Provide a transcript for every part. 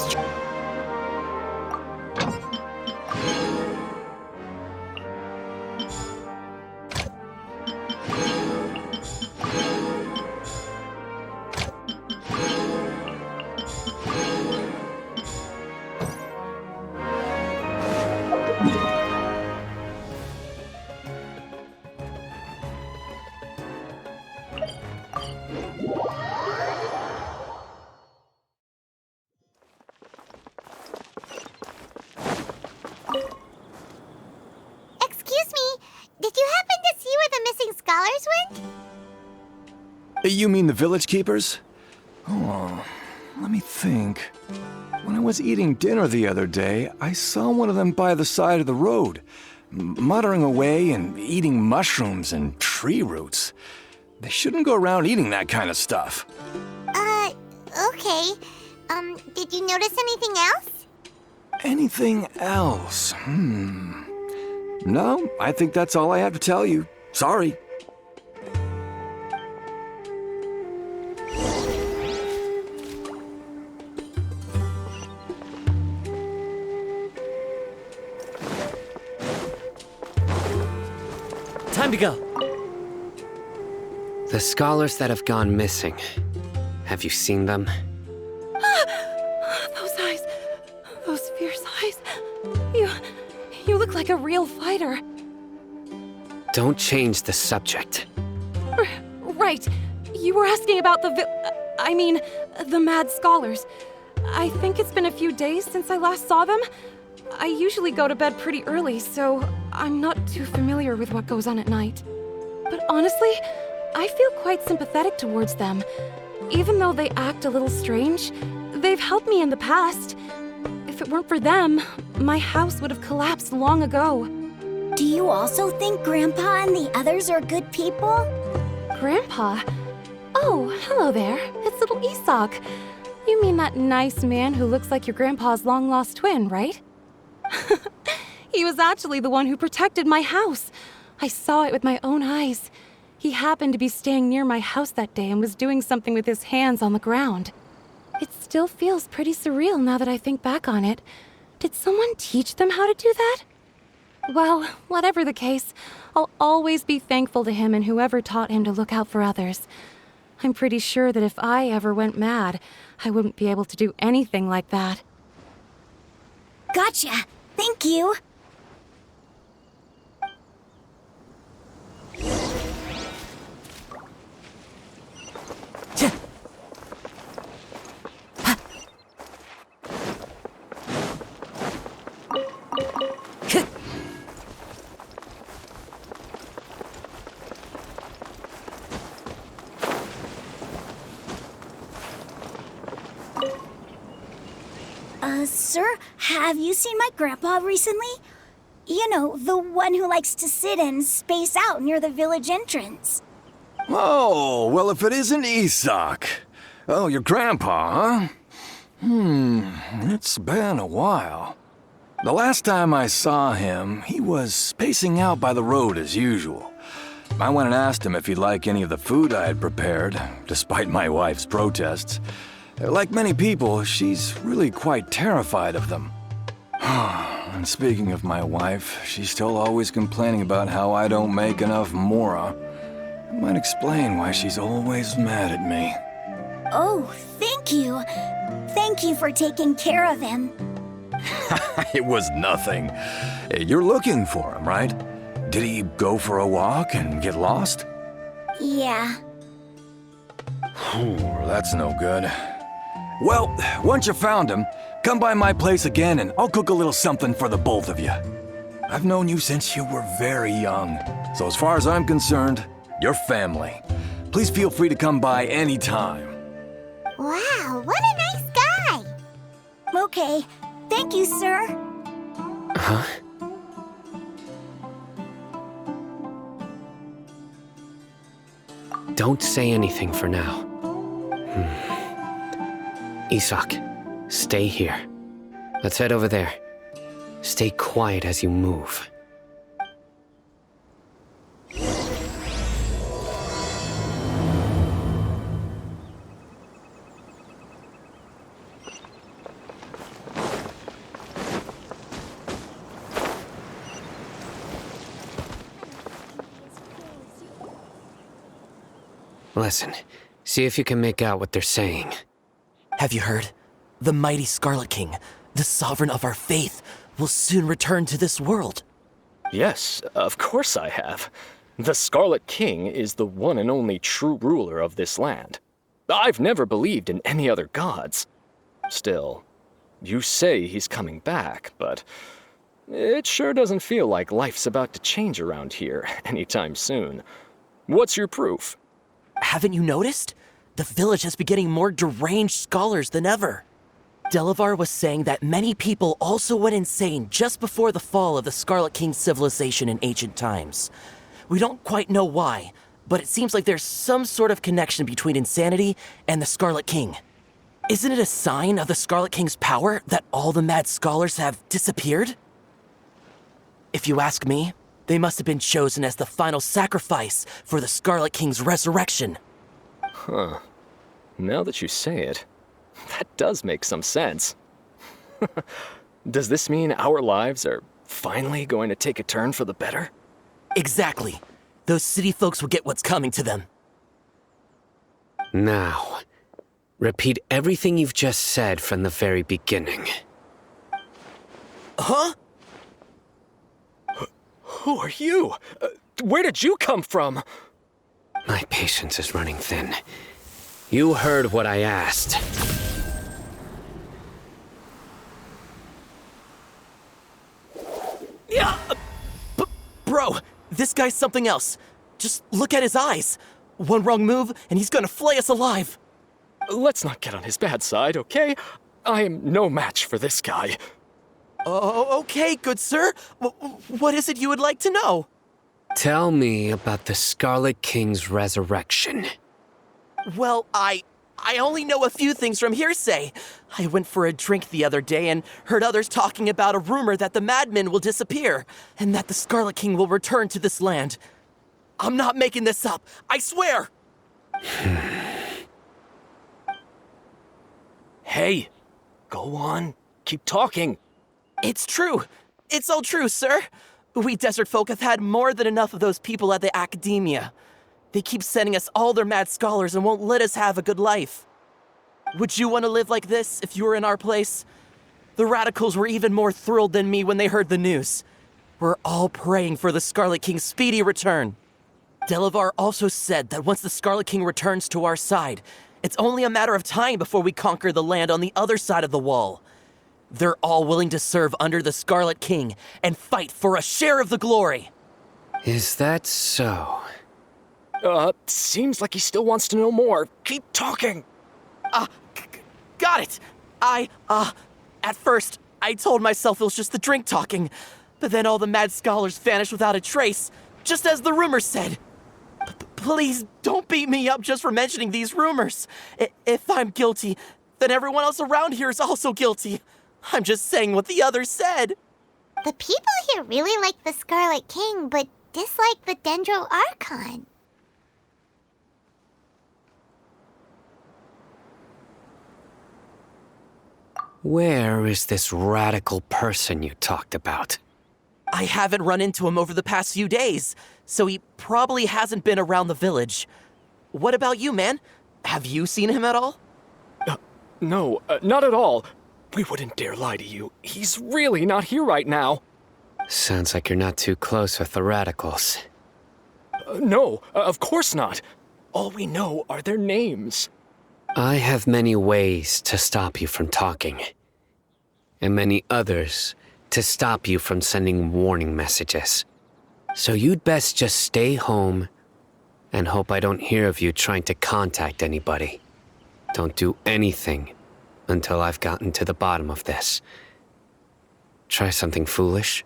was... Excuse me, did you happen to see where the missing scholars went? You mean the village keepers? Oh, let me think. When I was eating dinner the other day, I saw one of them by the side of the road, muttering away and eating mushrooms and tree roots. They shouldn't go around eating that kind of stuff. Okay. Did you notice anything else? Anything else? No, I think that's all I have to tell you. Sorry. Time to go. The scholars that have gone missing. Have you seen them? Those eyes. Those fierce eyes. You look like a real fighter. Don't change the subject. Right. You were asking about the mad scholars. I think it's been a few days since I last saw them. I usually go to bed pretty early, so I'm not too familiar with what goes on at night. But honestly, I feel quite sympathetic towards them. Even though they act a little strange, they've helped me in the past. If it weren't for them, my house would have collapsed long ago. Do you also think Grandpa and the others are good people? Grandpa? Oh, hello there. It's little Isak. You mean that nice man who looks like your grandpa's long-lost twin, right? He was actually the one who protected my house. I saw it with my own eyes. He happened to be staying near my house that day and was doing something with his hands on the ground. It still feels pretty surreal now that I think back on it. Did someone teach them how to do that? Well, whatever the case, I'll always be thankful to him and whoever taught him to look out for others. I'm pretty sure that if I ever went mad, I wouldn't be able to do anything like that. Gotcha. Thank you. Sir, have you seen my grandpa recently? You know, the one who likes to sit and space out near the village entrance. Oh, well, if it isn't Isak. Oh, your grandpa, huh? It's been a while. The last time I saw him, he was spacing out by the road as usual. I went and asked him if he'd like any of the food I had prepared, despite my wife's protests. Like many people, she's really quite terrified of them. And speaking of my wife, she's still always complaining about how I don't make enough mora. It might explain why she's always mad at me. Oh, thank you. Thank you for taking care of him. It was nothing. You're looking for him, right? Did he go for a walk and get lost? Yeah. That's no good. Well, once you found him, come by my place again and I'll cook a little something for the both of you. I've known you since you were very young, so as far as I'm concerned, you're family. Please feel free to come by anytime. Wow, what a nice guy. Okay, thank you, sir. Huh? Don't say anything for now. Isak, stay here. Let's head over there. Stay quiet as you move. Listen, see if you can make out what they're saying. Have you heard? The mighty Scarlet King, the sovereign of our faith, will soon return to this world. Yes, of course I have. The Scarlet King is the one and only true ruler of this land. I've never believed in any other gods. Still, you say he's coming back, but it sure doesn't feel like life's about to change around here anytime soon. What's your proof? Haven't you noticed? The village has been getting more deranged scholars than ever. Delavar was saying that many people also went insane just before the fall of the Scarlet King civilization in ancient times. We don't quite know why, but it seems like there's some sort of connection between insanity and the Scarlet King. Isn't it a sign of the Scarlet King's power that all the mad scholars have disappeared? If you ask me, they must have been chosen as the final sacrifice for the Scarlet King's resurrection. Huh. Now that you say it, that does make some sense. Does this mean our lives are finally going to take a turn for the better? Exactly. Those city folks will get what's coming to them. Now, repeat everything you've just said from the very beginning. Huh? Who are you? Where did you come from? My patience is running thin. You heard what I asked. Yeah! Bro, this guy's something else. Just look at his eyes. One wrong move, and he's gonna flay us alive. Let's not get on his bad side, okay? I am no match for this guy. Oh, okay, good sir. What is it you would like to know? Tell me about the Scarlet King's resurrection. Well, I only know a few things from hearsay. I went for a drink the other day and heard others talking about a rumor that the madmen will disappear and that the Scarlet King will return to this land. I'm not making this up, I swear! Hey, go on. Keep talking. It's true. It's all true, sir. We desert folk have had more than enough of those people at the academia. They keep sending us all their mad scholars and won't let us have a good life. Would you want to live like this if you were in our place? The radicals were even more thrilled than me when they heard the news. We're all praying for the Scarlet King's speedy return. Delavar also said that once the Scarlet King returns to our side, it's only a matter of time before we conquer the land on the other side of the wall. They're all willing to serve under the Scarlet King and fight for a share of the glory. Is that so? Seems like he still wants to know more. Keep talking. Got it. At first, I told myself it was just the drink talking, but then all the mad scholars vanished without a trace, just as the rumors said. Please don't beat me up just for mentioning these rumors. If I'm guilty, then everyone else around here is also guilty. I'm just saying what the others said. The people here really like the Scarlet King, but dislike the Dendro Archon. Where is this radical person you talked about? I haven't run into him over the past few days, so he probably hasn't been around the village. What about you, man? Have you seen him at all? No, not at all. We wouldn't dare lie to you. He's really not here right now. Sounds like you're not too close with the radicals. No, of course not. All we know are their names. I have many ways to stop you from talking, and many others to stop you from sending warning messages. So you'd best just stay home and hope I don't hear of you trying to contact anybody. Don't do anything until I've gotten to the bottom of this. Try something foolish,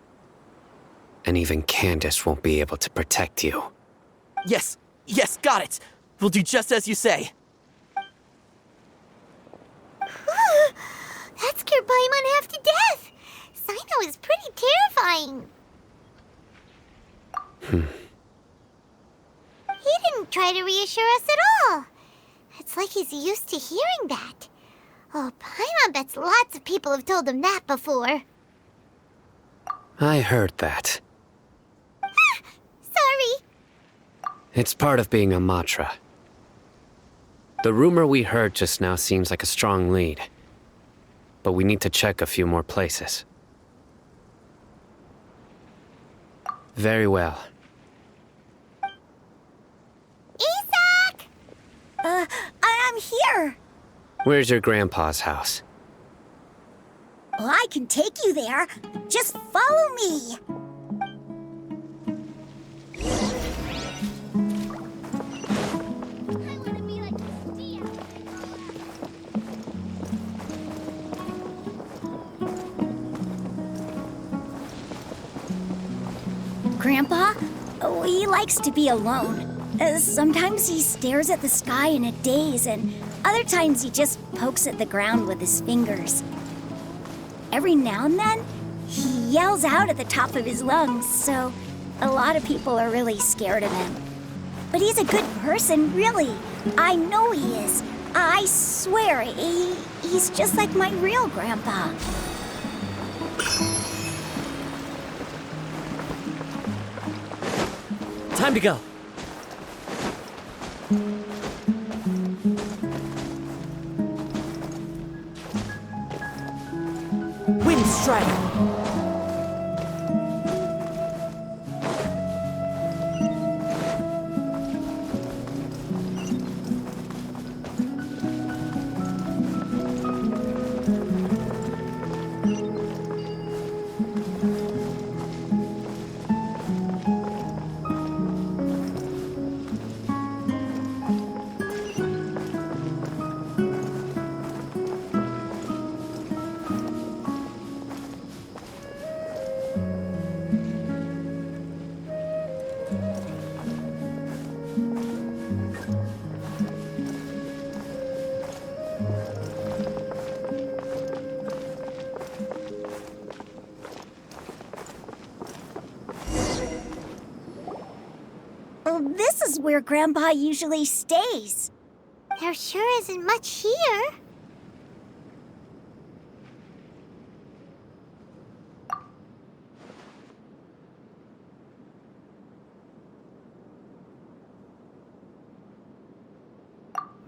and even Candace won't be able to protect you. Yes, got it. We'll do just as you say. That scared Paimon half to death. Sino is pretty terrifying. He didn't try to reassure us at all. It's like he's used to hearing that. Oh, Paimon bets lots of people have told him that before. I heard that. Sorry. It's part of being a Matra. The rumor we heard just now seems like a strong lead. But we need to check a few more places. Very well. Isak! I'm here. Where's your grandpa's house? Well, I can take you there. Just follow me. Grandpa, he likes to be alone. Sometimes he stares at the sky in a daze, and other times he just pokes at the ground with his fingers. Every now and then, he yells out at the top of his lungs, so a lot of people are really scared of him. But he's a good person, really. I know he is. I swear, he's just like my real grandpa. Time to go. Wind strike! Well, this is where Grandpa usually stays. There sure isn't much here.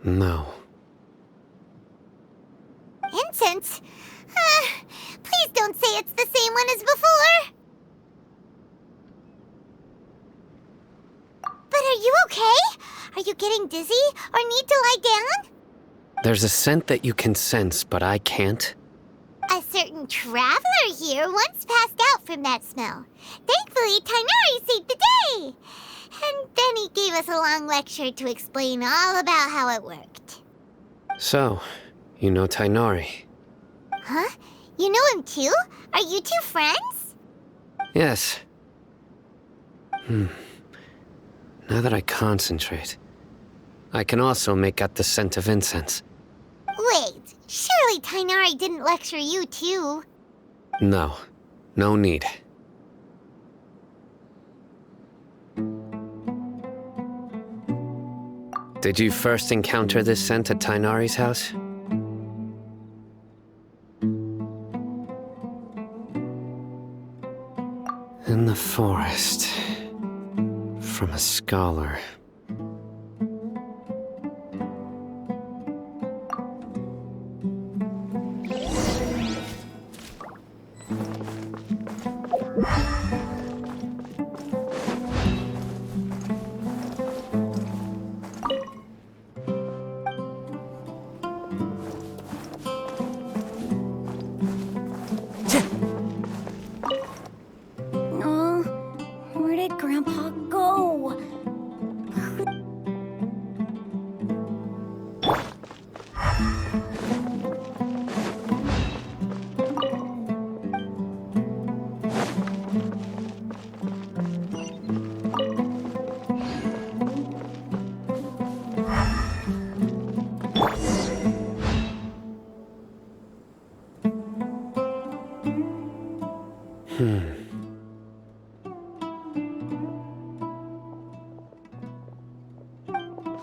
No. Incense? Please don't say it's the same one as before. But are you okay? Are you getting dizzy or need to lie down? There's a scent that you can sense, but I can't. A certain traveler here once passed out from that smell. Thankfully, Tainari saved the day. And then he gave us a long lecture to explain all about how it worked. So, you know Tainari? Huh? You know him too? Are you two friends? Yes. Now that I concentrate, I can also make out the scent of incense. Wait, surely Tainari didn't lecture you too. No. No need. Did you first encounter this scent at Tainari's house? In the forest. From a scholar. Oh, where did Grandpa go?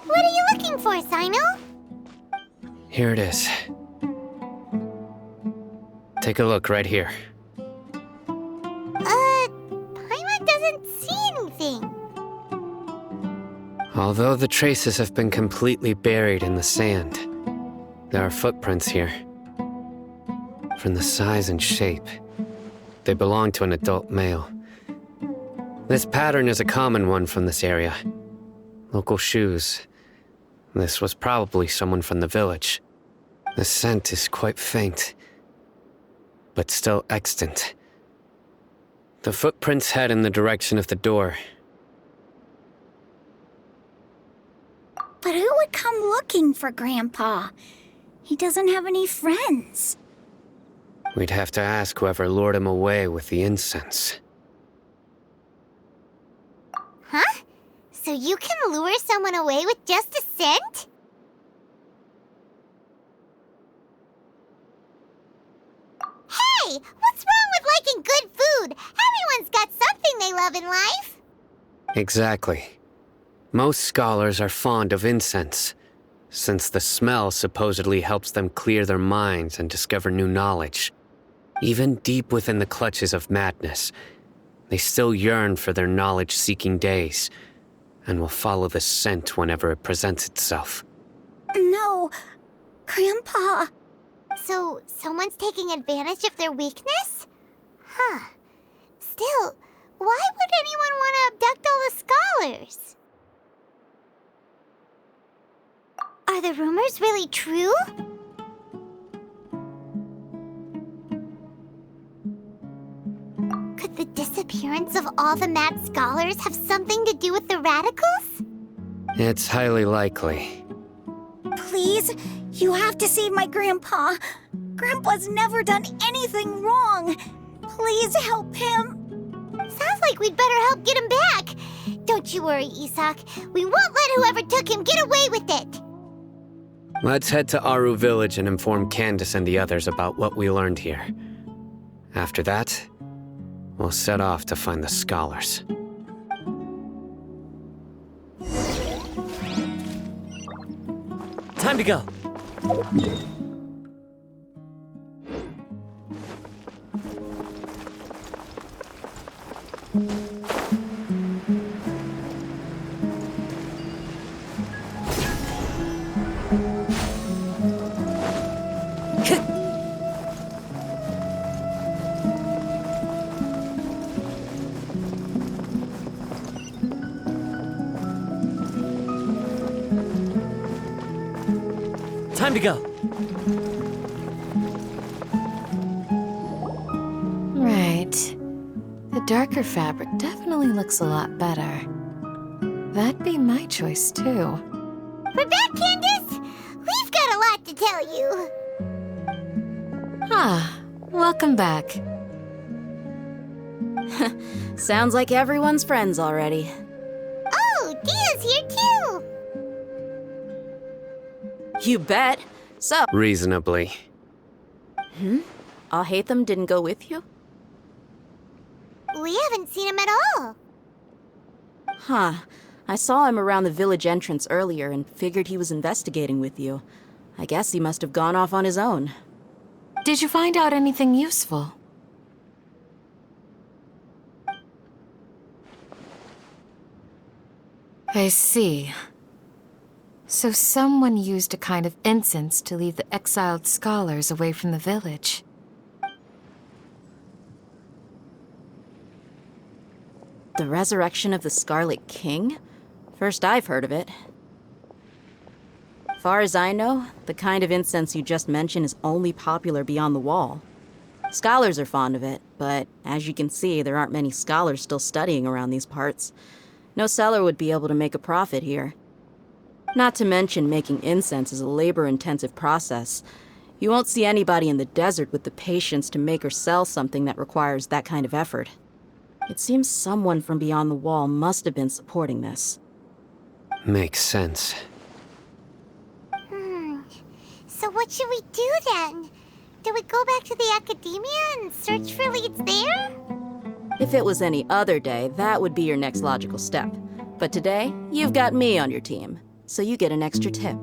What are you looking for, Sino? Here it is. Take a look right here. Paimon doesn't see anything. Although the traces have been completely buried in the sand, there are footprints here. From the size and shape, they belong to an adult male. This pattern is a common one from this area. Local shoes. This was probably someone from the village. The scent is quite faint, but still extant. The footprints head in the direction of the door. But who would come looking for Grandpa? He doesn't have any friends. We'd have to ask whoever lured him away with the incense. Huh? So you can lure someone away with just a scent? Hey! What's wrong with liking good food? Everyone's got something they love in life. Exactly. Most scholars are fond of incense, since the smell supposedly helps them clear their minds and discover new knowledge. Even deep within the clutches of madness, they still yearn for their knowledge-seeking days, and will follow the scent whenever it presents itself. No, Grandpa. So, someone's taking advantage of their weakness? Huh. Still, why would anyone want to abduct all the scholars? Are the rumors really true? Could the disappearance of all the mad scholars have something to do with the radicals? It's highly likely. Please, you have to save my Grandpa. Grandpa's never done anything wrong. Please help him. Sounds like we'd better help get him back. Don't you worry, Isak. We won't let whoever took him get away with it. Let's head to Aru Village and inform Candace and the others about what we learned here. After that, we'll set off to find the scholars. Time to go. Time to go. Right. The darker fabric definitely looks a lot better. That'd be my choice, too. We're back, Candace! We've got a lot to tell you. Ah, welcome back. Sounds like everyone's friends already. Oh, Dia's here too! You bet. So, Reasonably. Alhaitham didn't go with you? We haven't seen him at all. Huh. I saw him around the village entrance earlier and figured he was investigating with you. I guess he must have gone off on his own. Did you find out anything useful? I see. So someone used a kind of incense to lead the exiled scholars away from the village. The resurrection of the Scarlet King? First I've heard of it. Far as I know, the kind of incense you just mentioned is only popular beyond the wall. Scholars are fond of it, but as you can see, there aren't many scholars still studying around these parts. No seller would be able to make a profit here. Not to mention, making incense is a labor-intensive process. You won't see anybody in the desert with the patience to make or sell something that requires that kind of effort. It seems someone from beyond the wall must have been supporting this. Makes sense. So what should we do then? Do we go back to the academia and search for leads there? If it was any other day, that would be your next logical step. But today, you've got me on your team, so you get an extra tip.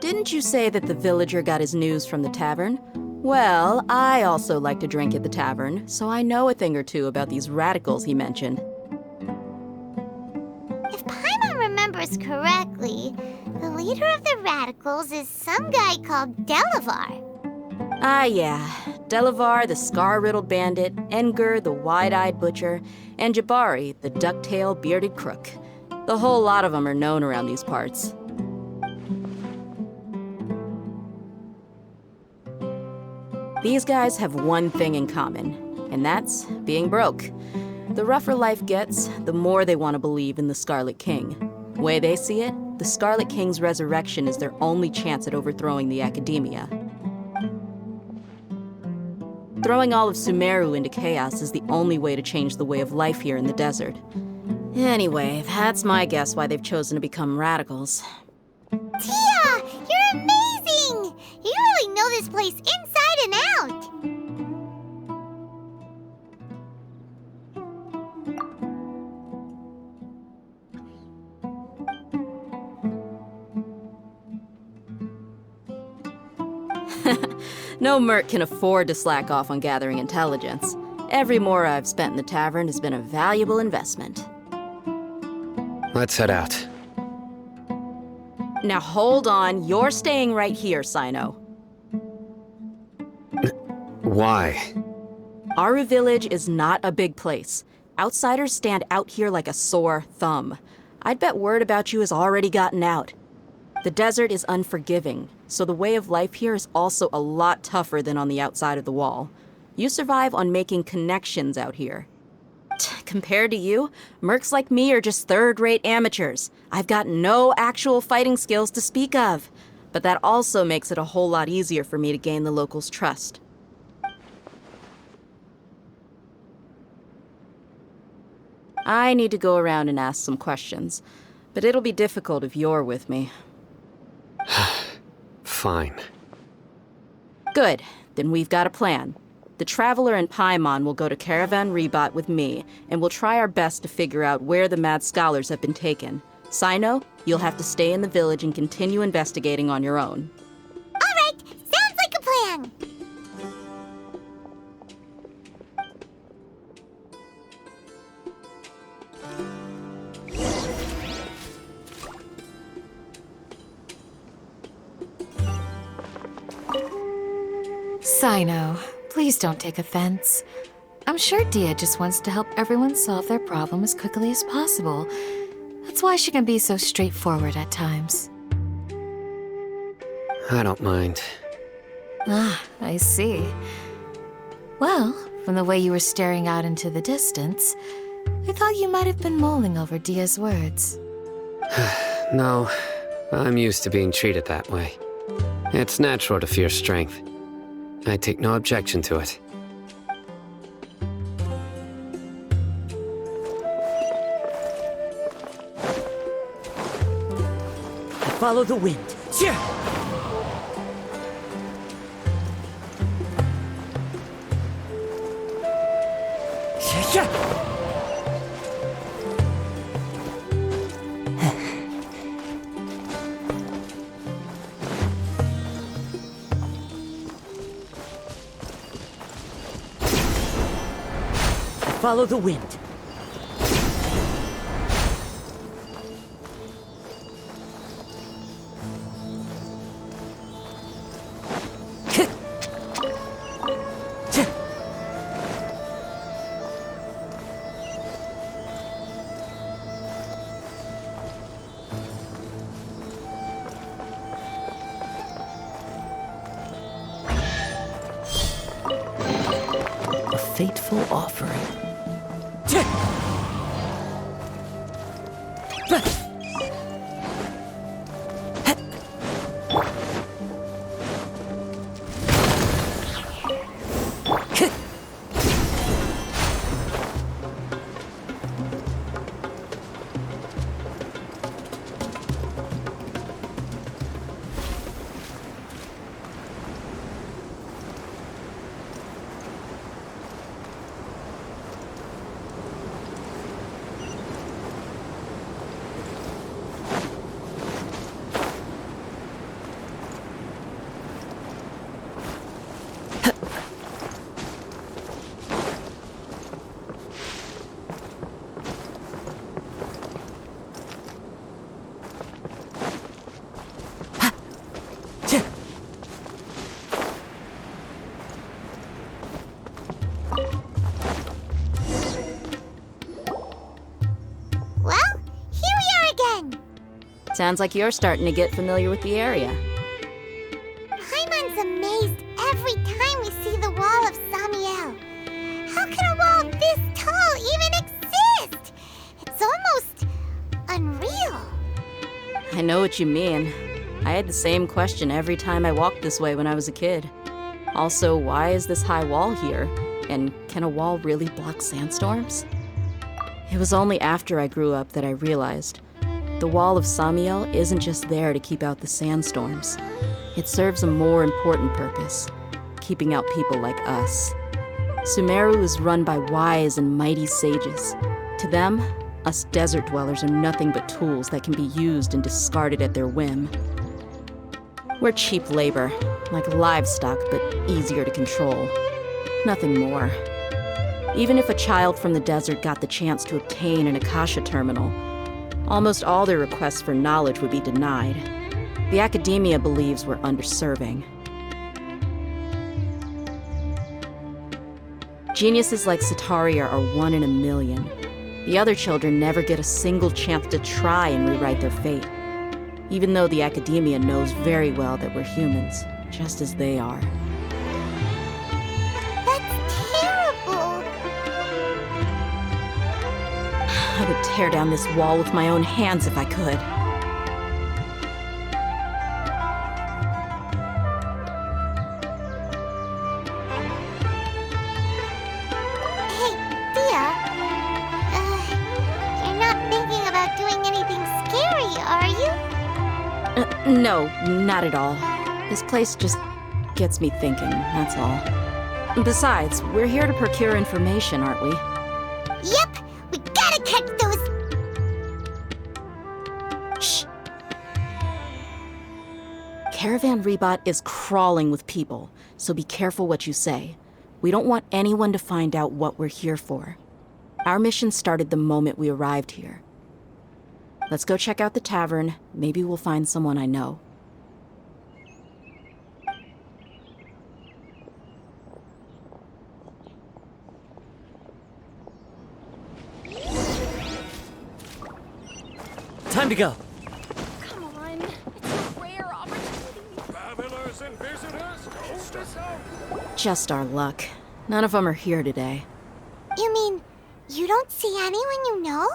Didn't you say that the villager got his news from the tavern? Well, I also like to drink at the tavern, so I know a thing or two about these radicals he mentioned. If Paimon remembers this correctly, the leader of the radicals is some guy called Delavar. Ah, yeah. Delavar, the scar-riddled bandit, Enger, the wide-eyed butcher, and Jabari, the duck-tailed bearded crook. The whole lot of them are known around these parts. These guys have one thing in common, and that's being broke. The rougher life gets, the more they want to believe in the Scarlet King. Way they see it, the Scarlet King's resurrection is their only chance at overthrowing the Academia. Throwing all of Sumeru into chaos is the only way to change the way of life here in the desert. Anyway, that's my guess why they've chosen to become radicals. Tia, you're amazing! You really know this place inside and out. No merc can afford to slack off on gathering intelligence. Every mora I've spent in the tavern has been a valuable investment. Let's head out. Now hold on, you're staying right here, Sino. Why? Aru Village is not a big place. Outsiders stand out here like a sore thumb. I'd bet word about you has already gotten out. The desert is unforgiving, so the way of life here is also a lot tougher than on the outside of the wall. You survive on making connections out here. Compared to you, mercs like me are just third-rate amateurs. I've got no actual fighting skills to speak of. But that also makes it a whole lot easier for me to gain the locals' trust. I need to go around and ask some questions, but it'll be difficult if you're with me. Fine. Good, then we've got a plan. The Traveler and Paimon will go to Caravan Rebot with me, and we'll try our best to figure out where the Mad Scholars have been taken. Sino, you'll have to stay in the village and continue investigating on your own. All right, sounds like a plan. Sino, please don't take offense. I'm sure Dia just wants to help everyone solve their problem as quickly as possible. That's why she can be so straightforward at times. I don't mind. Ah, I see. Well, from the way you were staring out into the distance, I thought you might have been mulling over Dia's words. No, I'm used to being treated that way. It's natural to fear strength. I take no objection to it. Follow the wind. Yeah. Follow the wind. A fateful offering. Sounds like you're starting to get familiar with the area. Paimon's amazed every time we see the wall of Samiel. How can a wall this tall even exist? It's almost unreal. I know what you mean. I had the same question every time I walked this way when I was a kid. Also, why is this high wall here? And can a wall really block sandstorms? It was only after I grew up that I realized the wall of Samiel isn't just there to keep out the sandstorms. It serves a more important purpose, keeping out people like us. Sumeru is run by wise and mighty sages. To them, us desert dwellers are nothing but tools that can be used and discarded at their whim. We're cheap labor, like livestock, but easier to control. Nothing more. Even if a child from the desert got the chance to obtain an Akasha terminal, almost all their requests for knowledge would be denied. The academia believes we're underserving. Geniuses like Sataria are 1 in a million. The other children never get a single chance to try and rewrite their fate, even though the academia knows very well that we're humans, just as they are. That's terrible. I would tear down this wall with my own hands if I could. Hey, Dia. You're not thinking about doing anything scary, are you? No, not at all. This place just gets me thinking, that's all. Besides, we're here to procure information, aren't we? Yep, we gotta catch those. Shh. Caravan Rebot is crawling with people, so be careful what you say. We don't want anyone to find out what we're here for. Our mission started the moment we arrived here. Let's go check out the tavern. Maybe we'll find someone I know. Time to go. Come on. It's a rare opportunity. Travelers and visitors, don't miss out. Just our luck. None of them are here today. You mean you don't see anyone you know?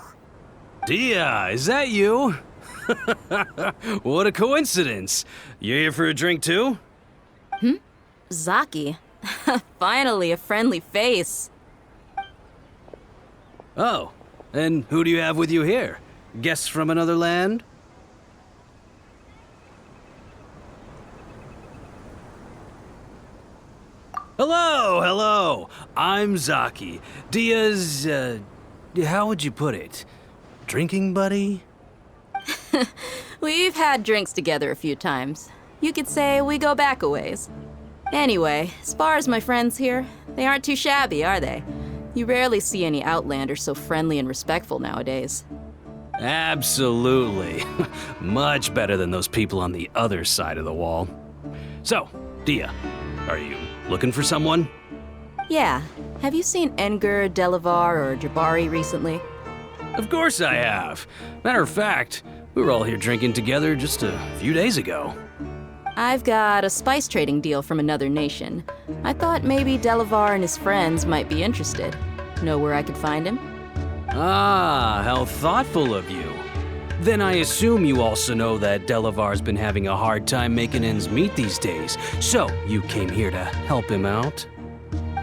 Dia, is that you? What a coincidence. You here for a drink too? Zaki. Finally, a friendly face. Oh, and who do you have with you here? Guests from another land? Hello. I'm Zaki. Dia's, how would you put it? Drinking buddy? We've had drinks together a few times. You could say we go back a ways. Anyway, as far as my friends here, they aren't too shabby, are they? You rarely see any Outlanders so friendly and respectful nowadays. Absolutely. Much better than those people on the other side of the wall. So, Dia, are you looking for someone? Yeah. Have you seen Enger, Delavar, or Jabari recently? Of course I have. Matter of fact, we were all here drinking together just a few days ago. I've got a spice trading deal from another nation. I thought maybe Delavar and his friends might be interested. Know where I could find him? Ah, how thoughtful of you. Then I assume you also know that Delavar's been having a hard time making ends meet these days, so you came here to help him out?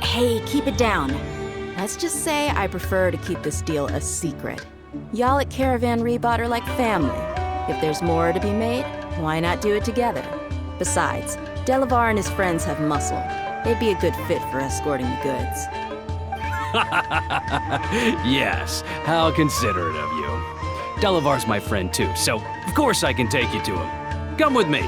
Hey, keep it down. Let's just say I prefer to keep this deal a secret. Y'all at Caravan Rebot are like family. If there's more to be made, why not do it together? Besides, Delavar and his friends have muscle. They'd be a good fit for escorting the goods. Yes, how considerate of you. Delavar's my friend too, so of course I can take you to him. Come with me.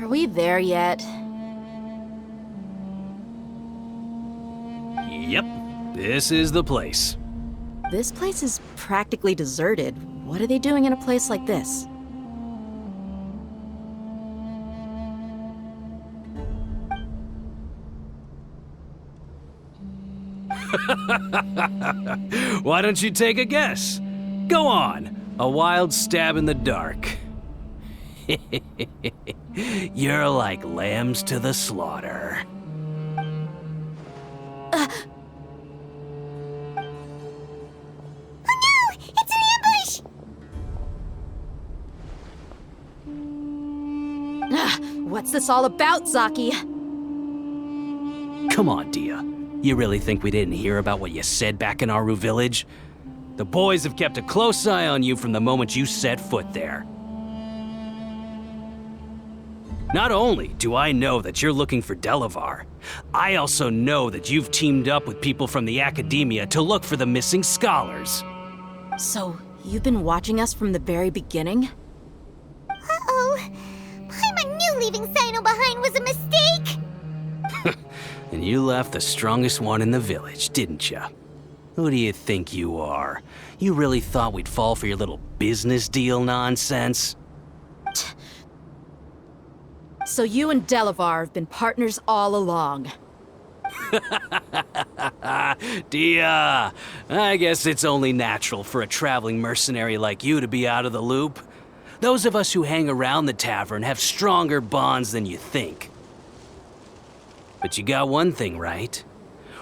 Are we there yet? Yep, this is the place. This place is practically deserted. What are they doing in a place like this? Why don't you take a guess? Go on, a wild stab in the dark. You're like lambs to the slaughter. Oh no! It's an ambush! What's this all about, Zaki? Come on, Dia. You really think we didn't hear about what you said back in Aru village? The boys have kept a close eye on you from the moment you set foot there. Not only do I know that you're looking for Delavar, I also know that you've teamed up with people from the Academia to look for the missing scholars. So, you've been watching us from the very beginning? Uh-oh. Paimon knew leaving Sino behind was a mistake! And you left the strongest one in the village, didn't you? Who do you think you are? You really thought we'd fall for your little business deal nonsense? So you and Delavar have been partners all along. Dia, I guess it's only natural for a traveling mercenary like you to be out of the loop. Those of us who hang around the tavern have stronger bonds than you think. But you got one thing right.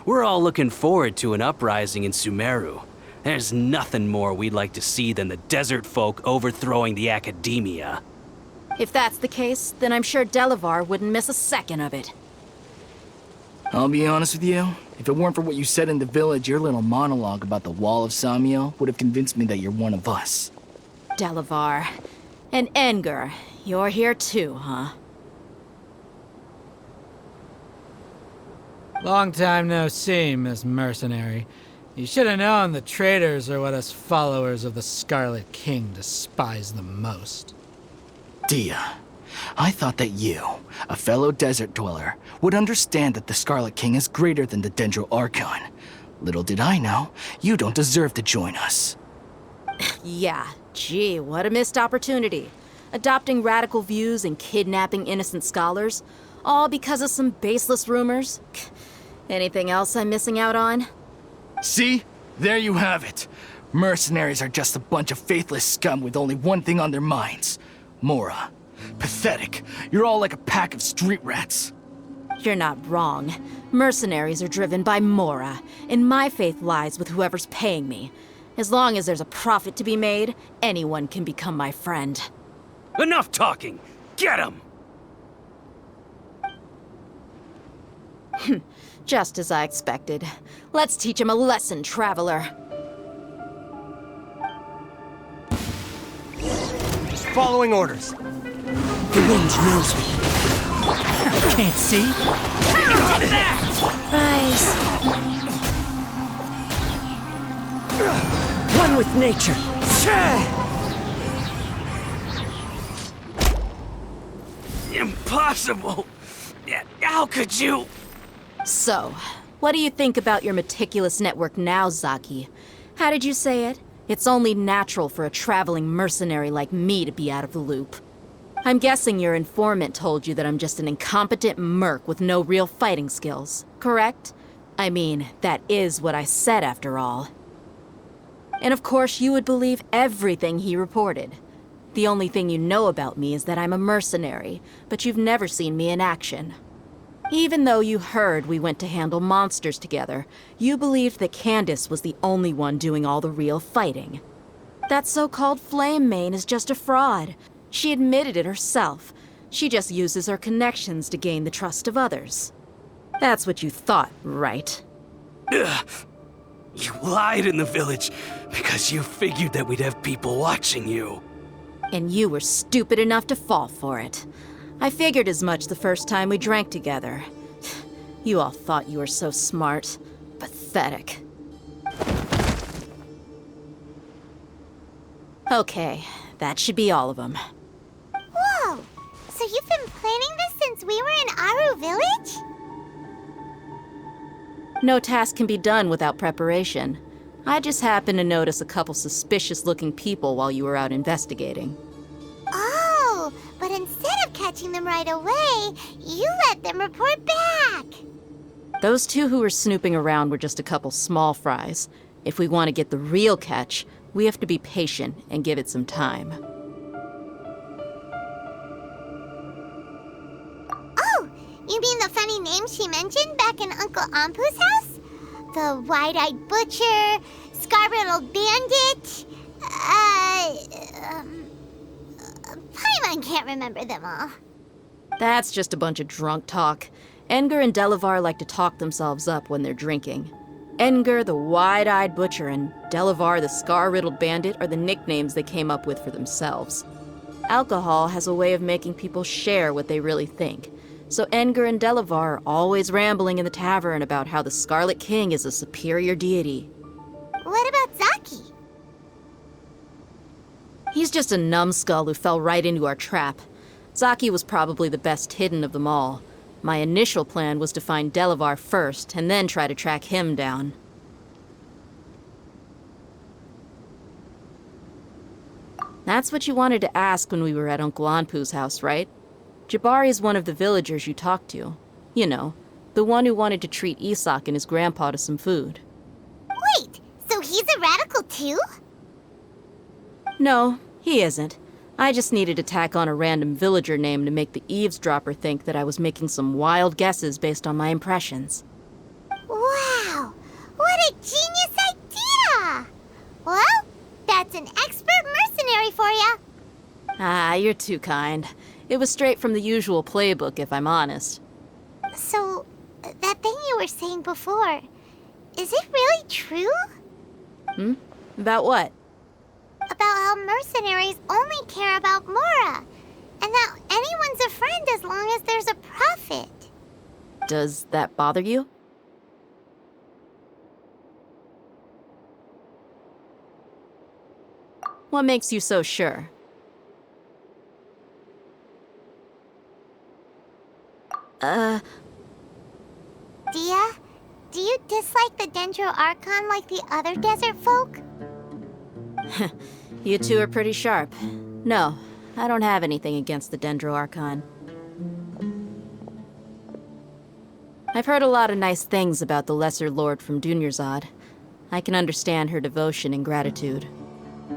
We're all looking forward to an uprising in Sumeru. There's nothing more we'd like to see than the desert folk overthrowing the Academia. If that's the case, then I'm sure Delavar wouldn't miss a second of it. I'll be honest with you. If it weren't for what you said in the village, your little monologue about the Wall of Samiel would have convinced me that you're one of us. Delavar. And Enger, you're here too, huh? Long time no see, Miss Mercenary. You should have known the traitors are what us followers of the Scarlet King despise the most. Dia, I thought that you, a fellow desert dweller, would understand that the Scarlet King is greater than the Dendro Archon. Little did I know, you don't deserve to join us. Yeah, gee, what a missed opportunity. Adopting radical views and kidnapping innocent scholars, all because of some baseless rumors. Anything else I'm missing out on? See? There you have it. Mercenaries are just a bunch of faithless scum with only one thing on their minds. Mora. Pathetic. You're all like a pack of street rats. You're not wrong. Mercenaries are driven by Mora, and my faith lies with whoever's paying me. As long as there's a profit to be made, anyone can become my friend. Enough talking! Get him! Just as I expected. Let's teach him a lesson, traveler. Just following orders. The wind knows me. Can't see? Rise. One with nature. Impossible! How could you? So, what do you think about your meticulous network now, Zaki? How did you say it? It's only natural for a traveling mercenary like me to be out of the loop. I'm guessing your informant told you that I'm just an incompetent merc with no real fighting skills, correct? I mean, that is what I said after all. And of course you would believe everything he reported. The only thing you know about me is that I'm a mercenary, but you've never seen me in action. Even though you heard we went to handle monsters together, you believed that Candace was the only one doing all the real fighting. That so-called Flame Mane is just a fraud. She admitted it herself. She just uses her connections to gain the trust of others. That's what you thought, right? Ugh. You lied in the village because you figured that we'd have people watching you. And you were stupid enough to fall for it. I figured as much the first time we drank together. You all thought you were so smart. Pathetic. Okay, that should be all of them. Whoa! So you've been planning this since we were in Aru Village? No task can be done without preparation. I just happened to notice a couple suspicious-looking people while you were out investigating. Oh, but instead of catching them right away, you let them report back. Those two who were snooping around were just a couple small fries. If we want to get the real catch, we have to be patient and give it some time. Oh, you mean the funny name she mentioned back in Uncle Ampu's house? The wide-eyed butcher, scar-riddled bandit, Paimon can't remember them all. That's just a bunch of drunk talk. Edgar and Delavar like to talk themselves up when they're drinking. Edgar, the wide-eyed butcher, and Delavar, the scar-riddled bandit, are the nicknames they came up with for themselves. Alcohol has a way of making people share what they really think. So Edgar and Delavar are always rambling in the tavern about how the Scarlet King is a superior deity. What about Zaki? He's just a numbskull who fell right into our trap. Zaki was probably the best hidden of them all. My initial plan was to find Delavar first, and then try to track him down. That's what you wanted to ask when we were at Uncle Anpu's house, right? Jabari is one of the villagers you talked to. You know, the one who wanted to treat Isak and his grandpa to some food. Wait, so he's a radical too? No, he isn't. I just needed to tack on a random villager name to make the eavesdropper think that I was making some wild guesses based on my impressions. Wow, what a genius idea! Well, that's an expert mercenary for ya. Ah, you're too kind. It was straight from the usual playbook, if I'm honest. So, that thing you were saying before, is it really true? About what? About how mercenaries only care about Mora, and that anyone's a friend as long as there's a profit. Does that bother you? What makes you so sure? Dia, do you dislike the Dendro Archon like the other desert folk? You two are pretty sharp. No, I don't have anything against the Dendro Archon. I've heard a lot of nice things about the Lesser Lord from Dunyarzad. I can understand her devotion and gratitude.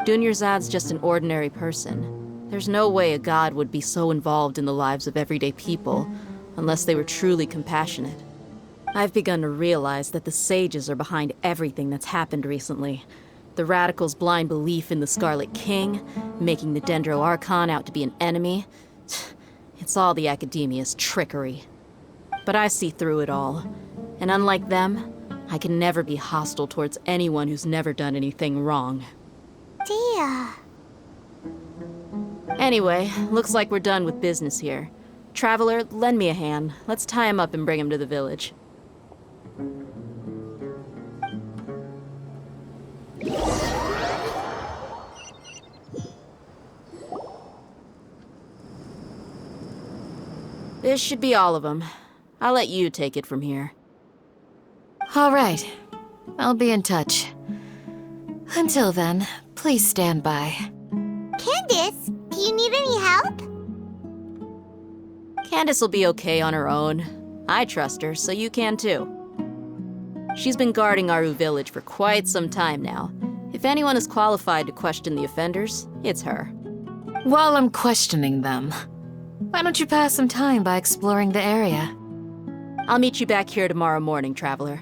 Dunyarzad's just an ordinary person. There's no way a god would be so involved in the lives of everyday people, unless they were truly compassionate. I've begun to realize that the sages are behind everything that's happened recently. The radicals' blind belief in the Scarlet King, making the Dendro Archon out to be an enemy. It's all the academia's trickery. But I see through it all. And unlike them, I can never be hostile towards anyone who's never done anything wrong. Dia. Anyway, looks like we're done with business here. Traveler, lend me a hand. Let's tie him up and bring him to the village. This should be all of them. I'll let you take it from here. All right. I'll be in touch. Until then, please stand by. Candace, do you need any help? Candace will be okay on her own. I trust her, so you can too. She's been guarding Aru Village for quite some time now. If anyone is qualified to question the offenders, it's her. While I'm questioning them, why don't you pass some time by exploring the area? I'll meet you back here tomorrow morning, Traveler.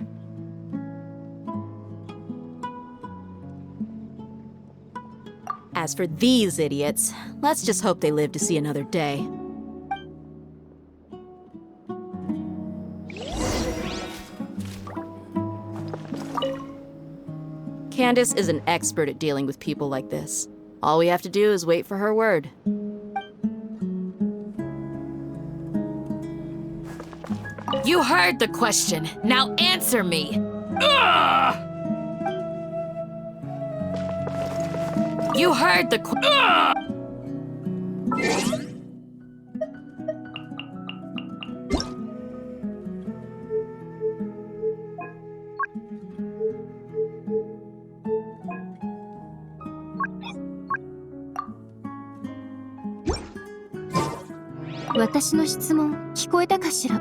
As for these idiots, let's just hope they live to see another day. Candace is an expert at dealing with people like this. All we have to do is wait for her word. You heard the question. Now answer me. You heard the私の質問聞こえたかしら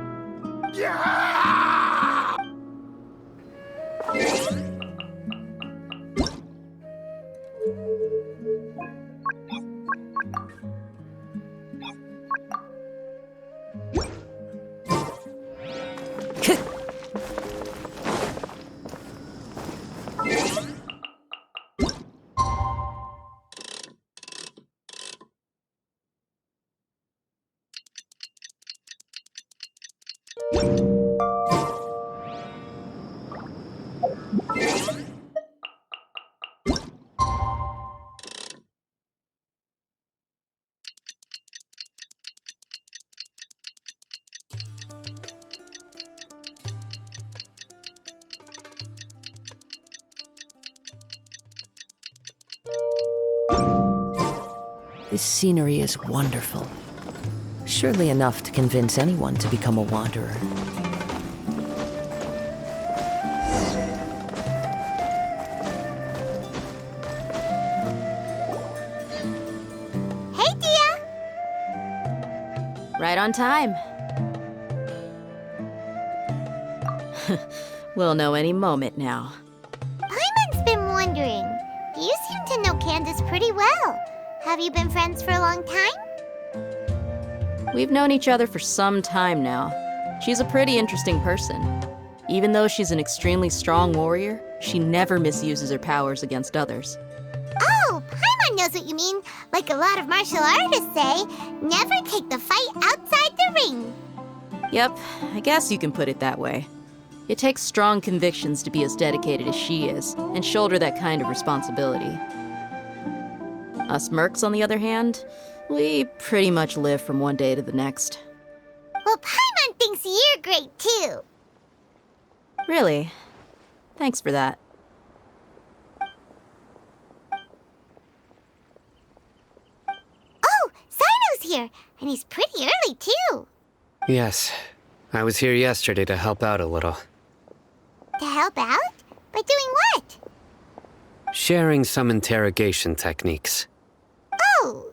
？This scenery is wonderful. Surely enough to convince anyone to become a wanderer. Hey, Dia! Right on time. We'll know any moment now. Paimon's been wondering. You seem to know Candace pretty well. Have you been friends for a long time? We've known each other for some time now. She's a pretty interesting person. Even though she's an extremely strong warrior, she never misuses her powers against others. Oh, Paimon knows what you mean. Like a lot of martial artists say, never take the fight outside the ring. Yep, I guess you can put it that way. It takes strong convictions to be as dedicated as she is, and shoulder that kind of responsibility. Us mercs, on the other hand, we pretty much live from one day to the next. Well, Paimon thinks you're great too. Really? Thanks for that. Oh, Sino's here, and he's pretty early too. Yes, I was here yesterday to help out a little. To help out? By doing what? Sharing some interrogation techniques. Oh,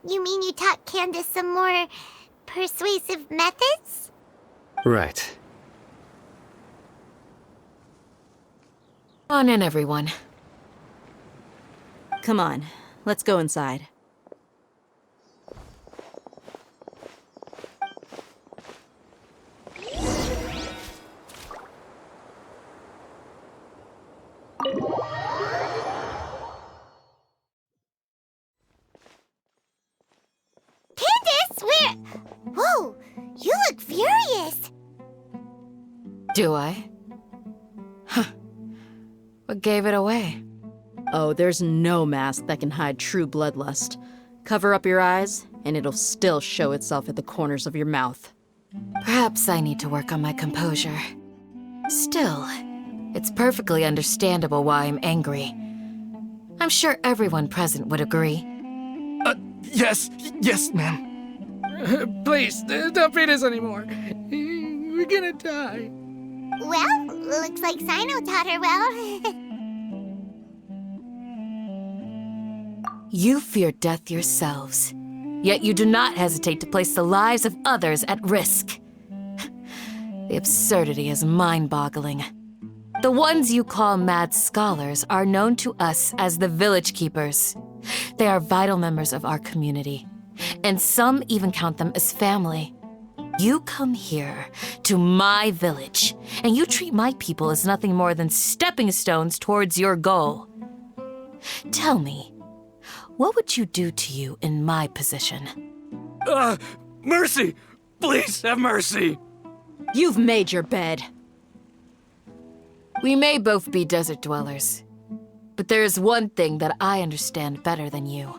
you mean you taught Candace some more persuasive methods? Right. On in, everyone. Come on, let's go inside. Candace, where? Whoa, you look furious. Do I? Huh. What gave it away? Oh, there's no mask that can hide true bloodlust. Cover up your eyes, and it'll still show itself at the corners of your mouth. Perhaps I need to work on my composure. Still, it's perfectly understandable why I'm angry. I'm sure everyone present would agree. Yes, ma'am. Please, don't beat us anymore. We're gonna die. Well, looks like Sino taught her well. You fear death yourselves, yet you do not hesitate to place the lives of others at risk. The absurdity is mind-boggling. The ones you call mad scholars are known to us as the Village Keepers. They are vital members of our community, and some even count them as family. You come here, to my village, and you treat my people as nothing more than stepping stones towards your goal. Tell me, What would you do to you in my position? Mercy! Please have mercy! You've made your bed. We may both be desert dwellers, but there is one thing that I understand better than you.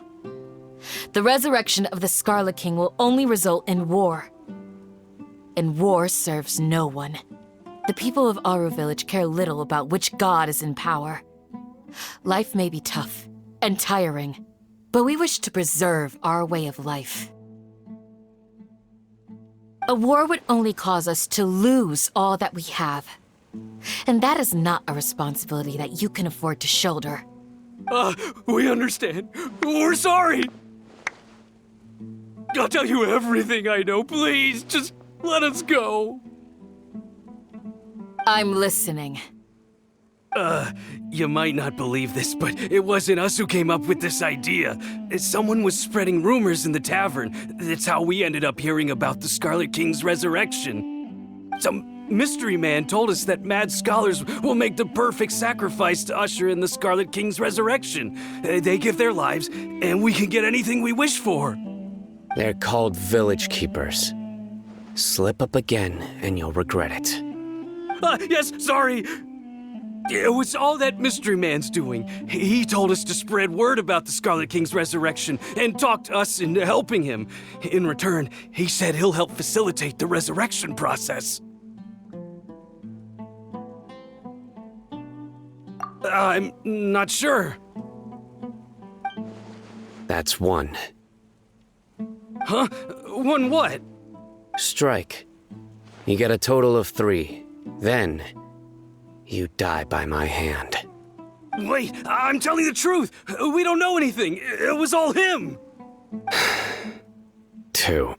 The resurrection of the Scarlet King will only result in war. And war serves no one. The people of Aru Village care little about which god is in power. Life may be tough and tiring, but we wish to preserve our way of life. A war would only cause us to lose all that we have. And that is not a responsibility that you can afford to shoulder. We understand. We're sorry! I'll tell you everything I know, please. Just let us go. I'm listening. You might not believe this, but it wasn't us who came up with this idea. Someone was spreading rumors in the tavern. That's how we ended up hearing about the Scarlet King's resurrection. Some mystery man told us that mad scholars will make the perfect sacrifice to usher in the Scarlet King's resurrection. They give their lives, and we can get anything we wish for. They're called village keepers. Slip up again, and you'll regret it. Yes, sorry. It was all that mystery man's doing. He told us to spread word about the Scarlet King's resurrection and talked us into helping him. In return, he said he'll help facilitate the resurrection process. I'm not sure. That's one. Huh? One what? Strike. You get a total of 3. Then, you die by my hand. Wait, I'm telling the truth. We don't know anything. It was all him. 2.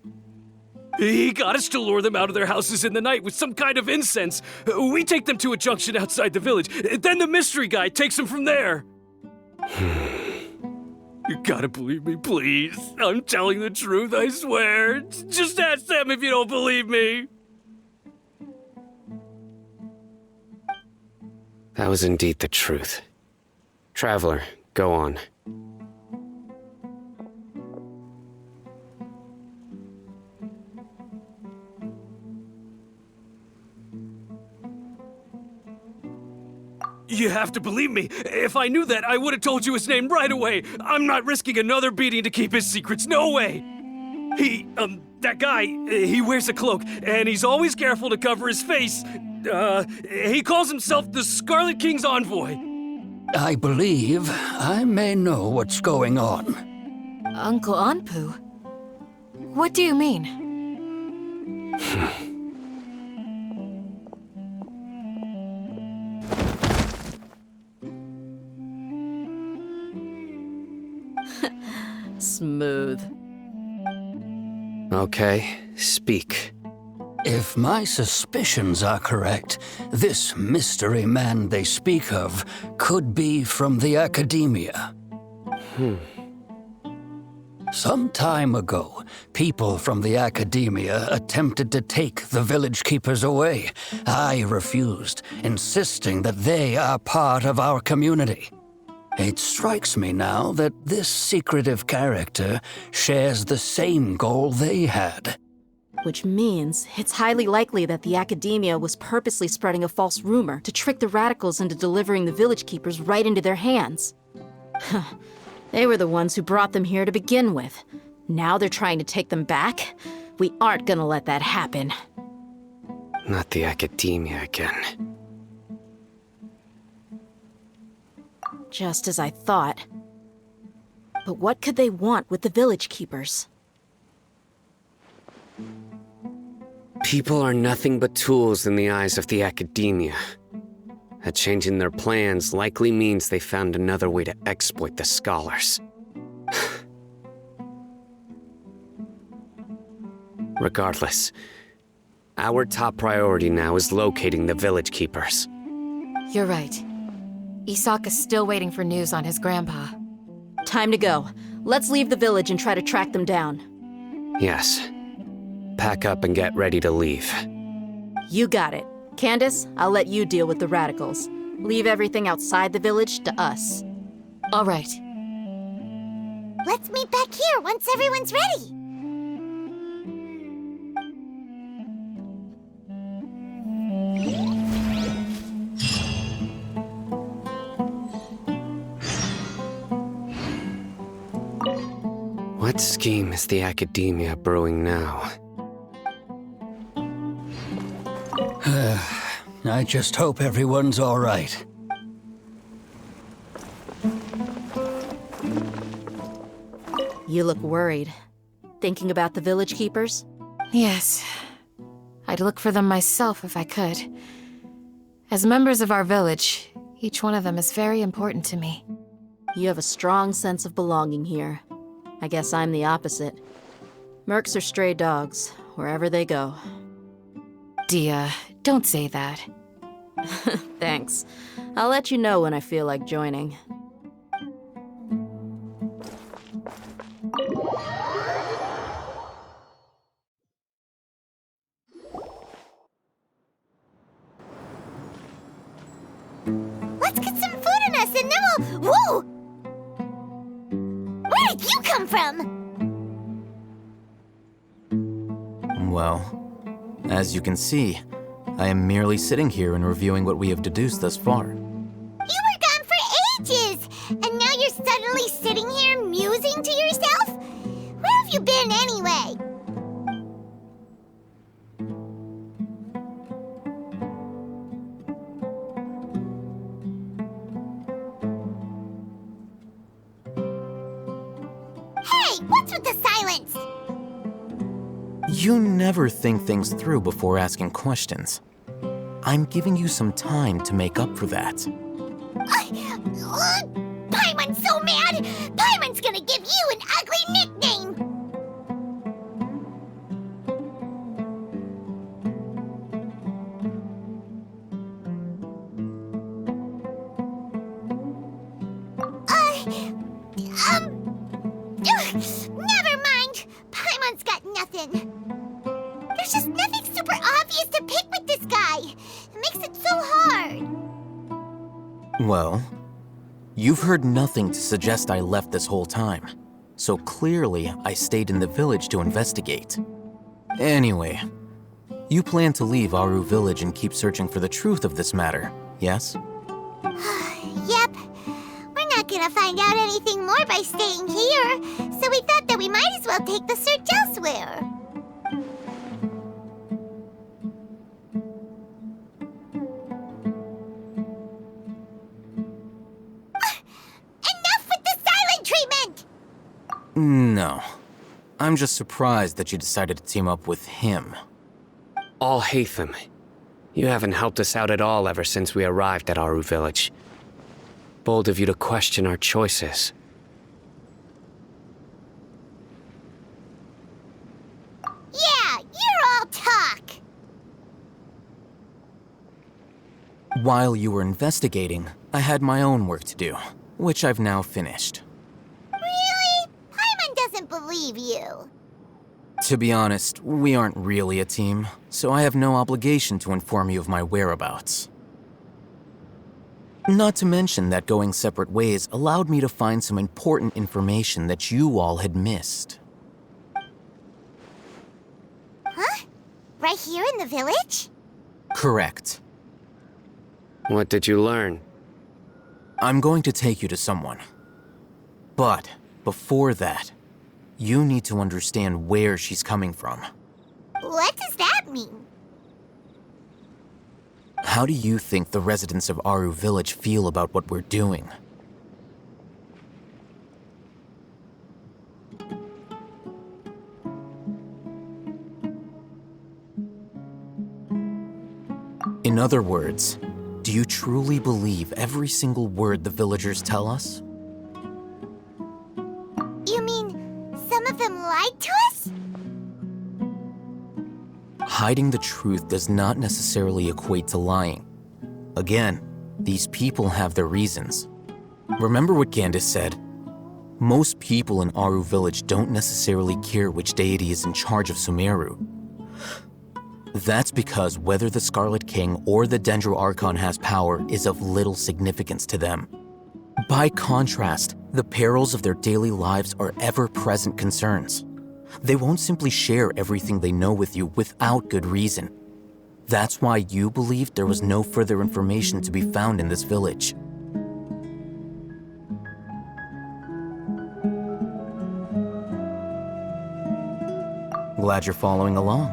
He got us to lure them out of their houses in the night with some kind of incense. We take them to a junction outside the village. Then the mystery guy takes them from there. You gotta believe me, please. I'm telling the truth, I swear. Just ask them if you don't believe me. That was indeed the truth. Traveler, go on. You have to believe me. If I knew that, I would have told you his name right away. I'm not risking another beating to keep his secrets. No way. That guy, he wears a cloak, and he's always careful to cover his face. He calls himself the Scarlet King's envoy. I believe I may know what's going on. Uncle Anpu? What do you mean? Smooth. Okay, speak. If my suspicions are correct, this mystery man they speak of could be from the academia. Some time ago, people from the academia attempted to take the village keepers away. I refused, insisting that they are part of our community. It strikes me now that this secretive character shares the same goal they had. Which means it's highly likely that the academia was purposely spreading a false rumor to trick the radicals into delivering the village keepers right into their hands. They were the ones who brought them here to begin with. Now they're trying to take them back? We aren't gonna let that happen. Not the academia again. Just as I thought. But what could they want with the village keepers? People are nothing but tools in the eyes of the academia. A change in their plans likely means they found another way to exploit the scholars. Regardless, our top priority now is locating the village keepers. You're right. Isak is still waiting for news on his grandpa. Time to go. Let's leave the village and try to track them down. Yes. Pack up and get ready to leave. You got it. Candace, I'll let you deal with the radicals. Leave everything outside the village to us. All right. Let's meet back here once everyone's ready. What scheme is the Academia brewing now? I just hope everyone's all right. You look worried. Thinking about the village keepers? Yes. I'd look for them myself if I could. As members of our village, each one of them is very important to me. You have a strong sense of belonging here. I guess I'm the opposite. Mercs are stray dogs, wherever they go. Dia, don't say that. Thanks. I'll let you know when I feel like joining. Let's get some food in us and then we'll... Whoa! Where did you come from? Well, as you can see, I am merely sitting here and reviewing what we have deduced thus far. You were gone for ages! And now you're suddenly sitting here musing to yourself? Where have you been anyway? Hey, what's with the silence? You never think things through before asking questions. I'm giving you some time to make up for that. Paimon's so mad! Paimon's gonna give you an ugly nickname! Never mind! Paimon's got nothing. There's just nothing super obvious to pick with this guy. It makes it so hard. Well, you've heard nothing to suggest I left this whole time. So clearly, I stayed in the village to investigate. Anyway, you plan to leave Aru village and keep searching for the truth of this matter, yes? Yep. We're not gonna find out anything more by staying here, so we thought that we might as well take the search elsewhere. Enough with the silent treatment! No. I'm just surprised that you decided to team up with him. Alhaitham, you haven't helped us out at all ever since we arrived at Aru village. Bold of you to question our choices. Yeah, you're all talk! While you were investigating, I had my own work to do, which I've now finished. Really? Paimon doesn't believe you. To be honest, we aren't really a team, so I have no obligation to inform you of my whereabouts. Not to mention that going separate ways allowed me to find some important information that you all had missed. Huh? Right here in the village? Correct. What did you learn? I'm going to take you to someone. But before that, you need to understand where she's coming from. What does that mean? How do you think the residents of Aru village feel about what we're doing? In other words, do you truly believe every single word the villagers tell us? You mean some of them lied to us? Hiding the truth does not necessarily equate to lying. Again, these people have their reasons. Remember what Gandis said? Most people in Aru village don't necessarily care which deity is in charge of Sumeru. That's because whether the Scarlet King or the Dendro Archon has power is of little significance to them. By contrast, the perils of their daily lives are ever-present concerns. They won't simply share everything they know with you without good reason. That's why you believed there was no further information to be found in this village. Glad you're following along.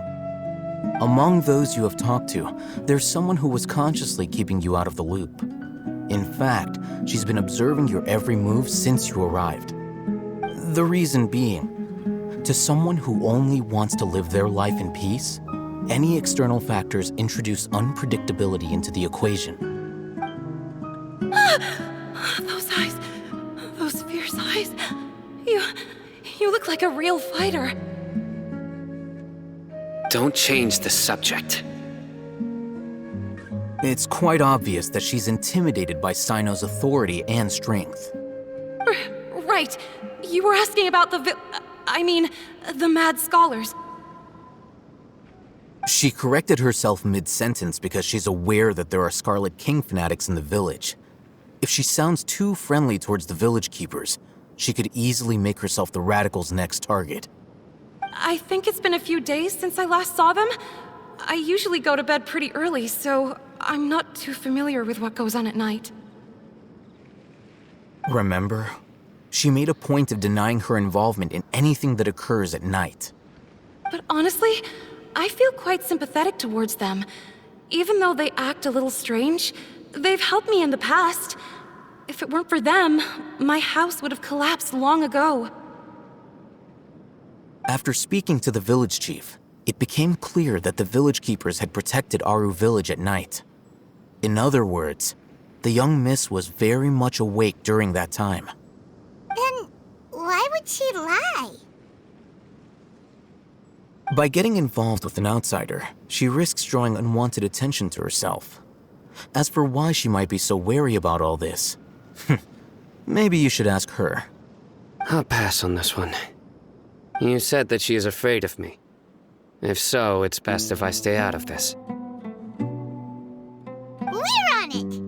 Among those you have talked to, there's someone who was consciously keeping you out of the loop. In fact, she's been observing your every move since you arrived. The reason being, to someone who only wants to live their life in peace, any external factors introduce unpredictability into the equation. Those eyes. Those fierce eyes. You look like a real fighter. Don't change the subject. It's quite obvious that she's intimidated by Sino's authority and strength. Right. You were asking about the mad scholars. She corrected herself mid-sentence because she's aware that there are Scarlet King fanatics in the village. If she sounds too friendly towards the village keepers, she could easily make herself the radicals' next target. I think it's been a few days since I last saw them. I usually go to bed pretty early, so I'm not too familiar with what goes on at night. Remember? She made a point of denying her involvement in anything that occurs at night. But honestly, I feel quite sympathetic towards them. Even though they act a little strange, they've helped me in the past. If it weren't for them, my house would have collapsed long ago. After speaking to the village chief, it became clear that the village keepers had protected Aru village at night. In other words, the young miss was very much awake during that time. Then why would she lie? By getting involved with an outsider, she risks drawing unwanted attention to herself. As for why she might be so wary about all this, maybe you should ask her. I'll pass on this one. You said that she is afraid of me. If so, it's best if I stay out of this. We're on it!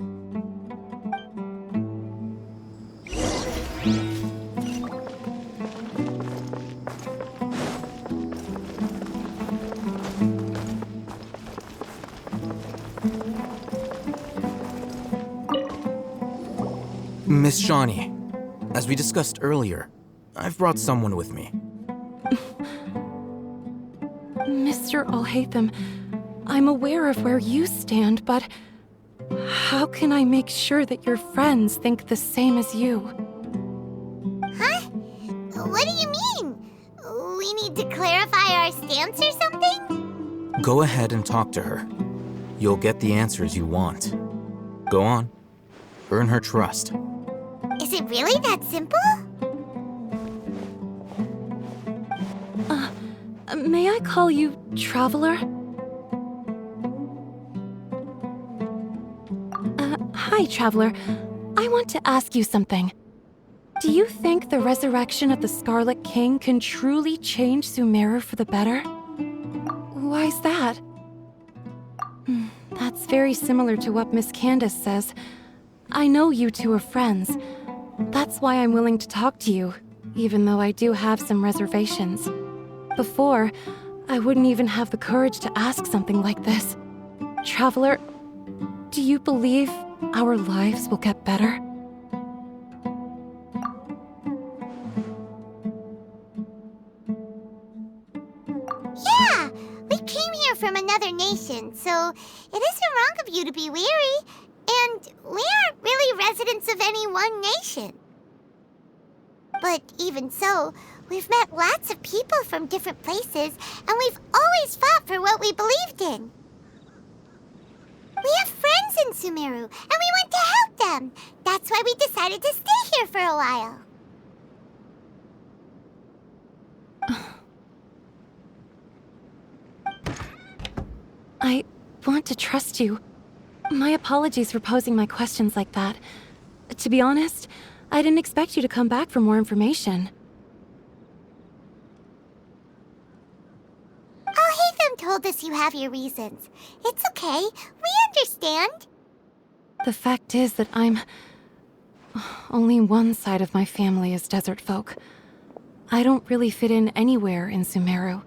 Miss Shawnee, as we discussed earlier, I've brought someone with me. Mr. Alhaitham, I'm aware of where you stand, but how can I make sure that your friends think the same as you? Huh? What do you mean? We need to clarify our stance or something? Go ahead and talk to her. You'll get the answers you want. Go on. Earn her trust. Is it really that simple? May I call you Traveler? Hi, Traveler. I want to ask you something. Do you think the resurrection of the Scarlet King can truly change Sumeru for the better? Why's that? That's very similar to what Miss Candace says. I know you two are friends. That's why I'm willing to talk to you, even though I do have some reservations. Before, I wouldn't even have the courage to ask something like this. Traveler, do you believe our lives will get better? Yeah! We came here from another nation, so it isn't wrong of you to be weary. And we aren't really residents of any one nation. But even so, we've met lots of people from different places, and we've always fought for what we believed in. We have friends in Sumeru, and we want to help them. That's why we decided to stay here for a while. I want to trust you. My apologies for posing my questions like that. To be honest, I didn't expect you to come back for more information. Alhaitham told us you have your reasons. It's okay. We understand. The fact is that I'm Only one side of my family is desert folk. I don't really fit in anywhere in Sumeru.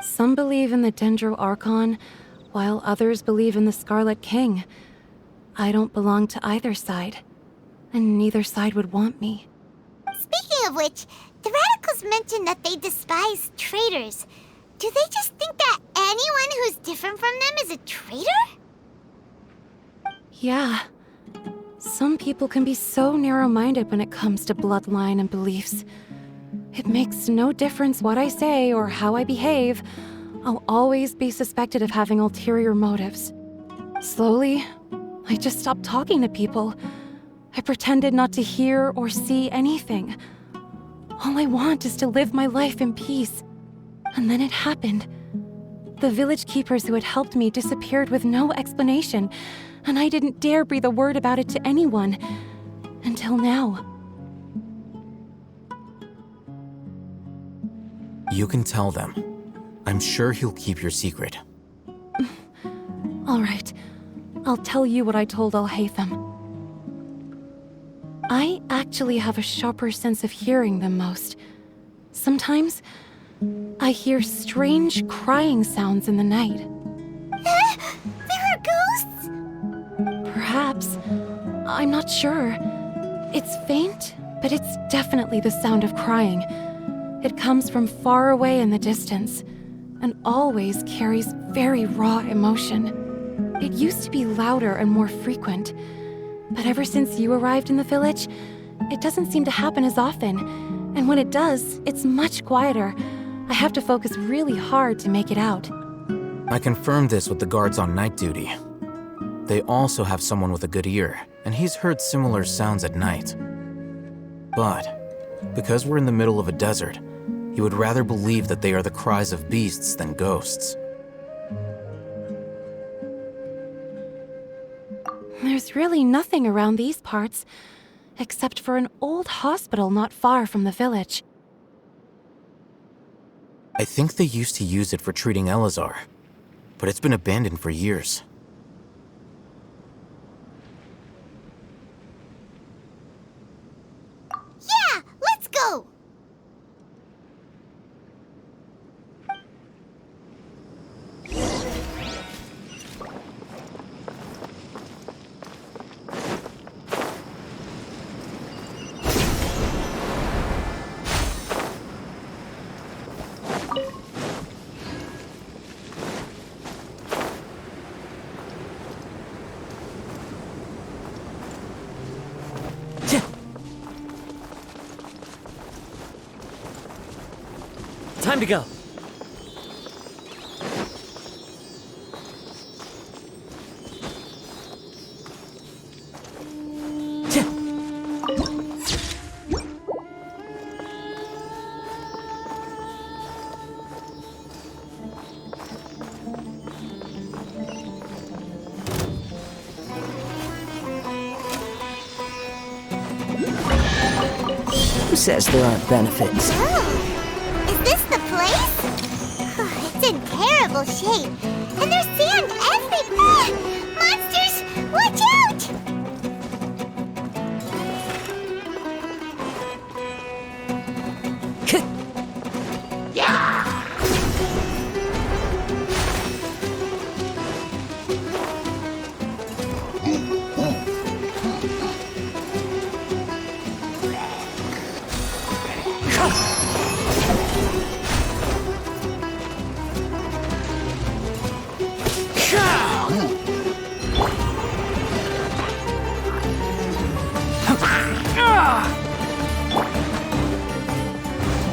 Some believe in the Dendro Archon, while others believe in the Scarlet King. I don't belong to either side, and neither side would want me. Speaking of which, the radicals mentioned that they despise traitors. Do they just think that anyone who's different from them is a traitor? Yeah. Some people can be so narrow-minded when it comes to bloodline and beliefs. It makes no difference what I say or how I behave. I'll always be suspected of having ulterior motives. Slowly, I just stopped talking to people. I pretended not to hear or see anything. All I want is to live my life in peace. And then it happened. The village keepers who had helped me disappeared with no explanation, and I didn't dare breathe a word about it to anyone. Until now. You can tell them. I'm sure he'll keep your secret. All right. I'll tell you what I told Al-Haytham. I actually have a sharper sense of hearing than most. Sometimes, I hear strange crying sounds in the night. There are ghosts? Perhaps. I'm not sure. It's faint, but it's definitely the sound of crying. It comes from far away in the distance, and always carries very raw emotion. It used to be louder and more frequent, but ever since you arrived in the village, it doesn't seem to happen as often, and when it does, it's much quieter. I have to focus really hard to make it out. I confirmed this with the guards on night duty. They also have someone with a good ear, and he's heard similar sounds at night. But, because we're in the middle of a desert, he would rather believe that they are the cries of beasts than ghosts. There's really nothing around these parts, except for an old hospital not far from the village. I think they used to use it for treating Elazar, but it's been abandoned for years. Yeah, let's go! Time to go. Who says there aren't benefits? Is this the place? It's in terrible shape. And there's sand everywhere! Monsters! Watch out!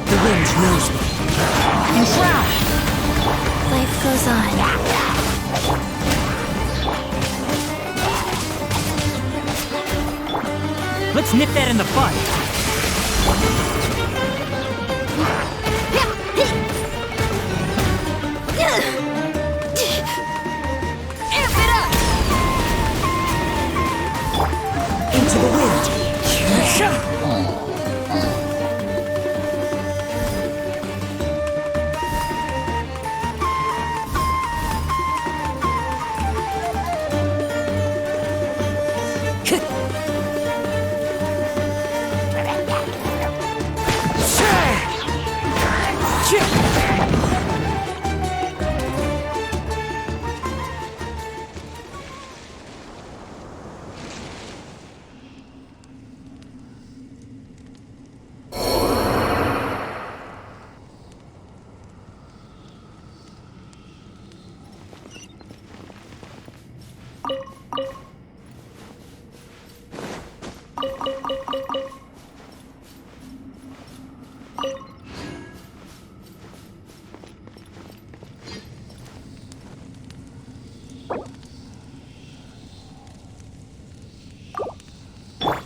The wind knows me. Life goes on. Let's nip that in the bud. Amp it up! Into the wind.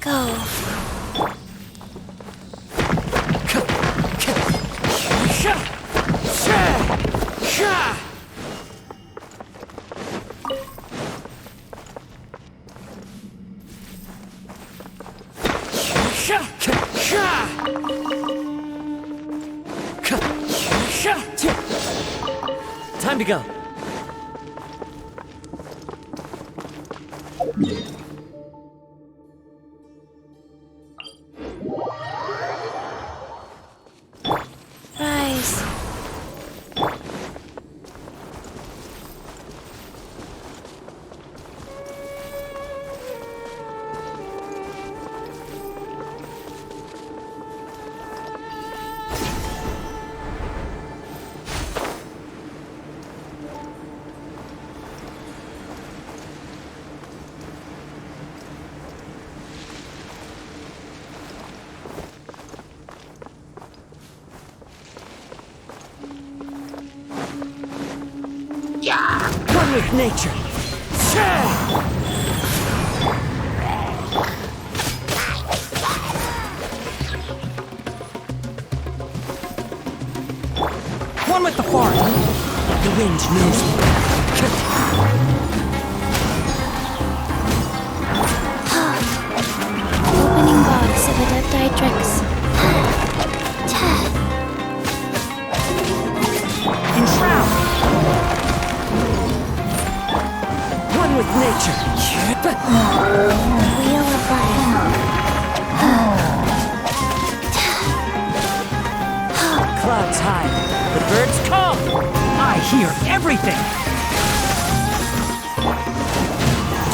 go. Time to go. Rise. One with nature. One with the fart. The wind knows me. Opening box of Adeptitrix. Enshroud. One with nature. Wheel of life. Clouds high. The birds call. I hear everything.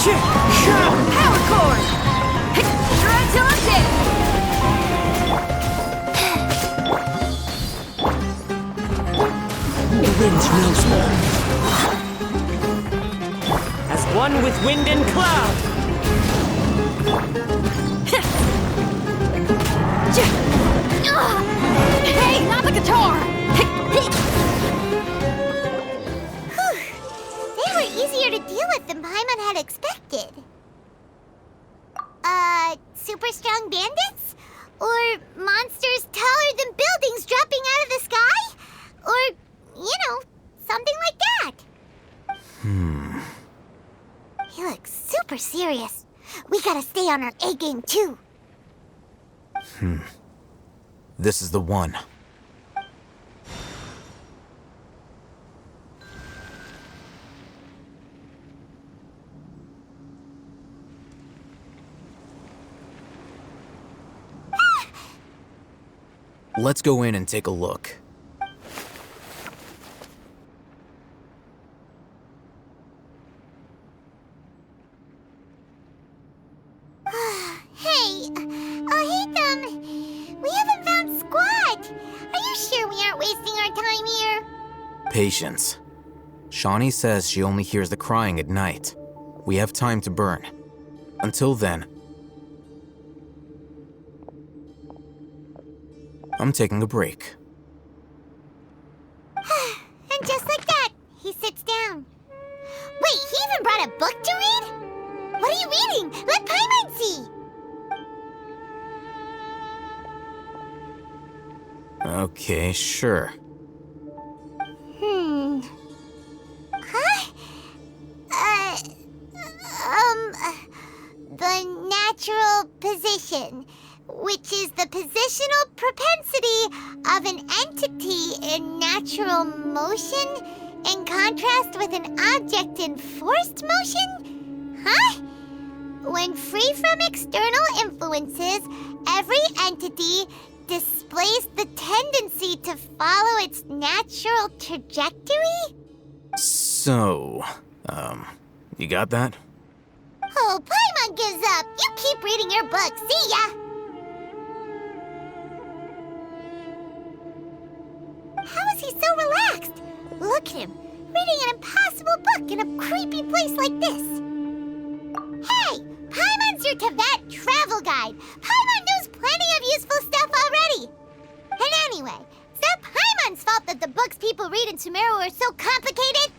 Power cord! Shred till I'm dead! The wind knows me. As one with wind and cloud. Hey, not the guitar! They were easier to deal with than Paimon had expected. Super strong bandits? Or monsters taller than buildings dropping out of the sky? Or, something like that. He looks super serious. We gotta stay on our A game too. This is the one. Let's go in and take a look. Hey, we haven't found Squat. Are you sure we aren't wasting our time here? Patience. Shawnee says she only hears the crying at night. We have time to burn. Until then, I'm taking a break. And just like that, he sits down. Wait, he even brought a book to read? What are you reading? Let Paimon see! Okay, sure. Huh? The natural position, which is the positional propensity of an entity in natural motion in contrast with an object in forced motion? Huh? When free from external influences, every entity displays the tendency to follow its natural trajectory? So, you got that? Oh, Paimon gives up. You keep reading your book. See ya! How is he so relaxed? Look at him, reading an impossible book in a creepy place like this. Hey, Paimon's your Tibet travel guide. Paimon knows plenty of useful stuff already. And anyway, is that Paimon's fault that the books people read in Sumeru are so complicated?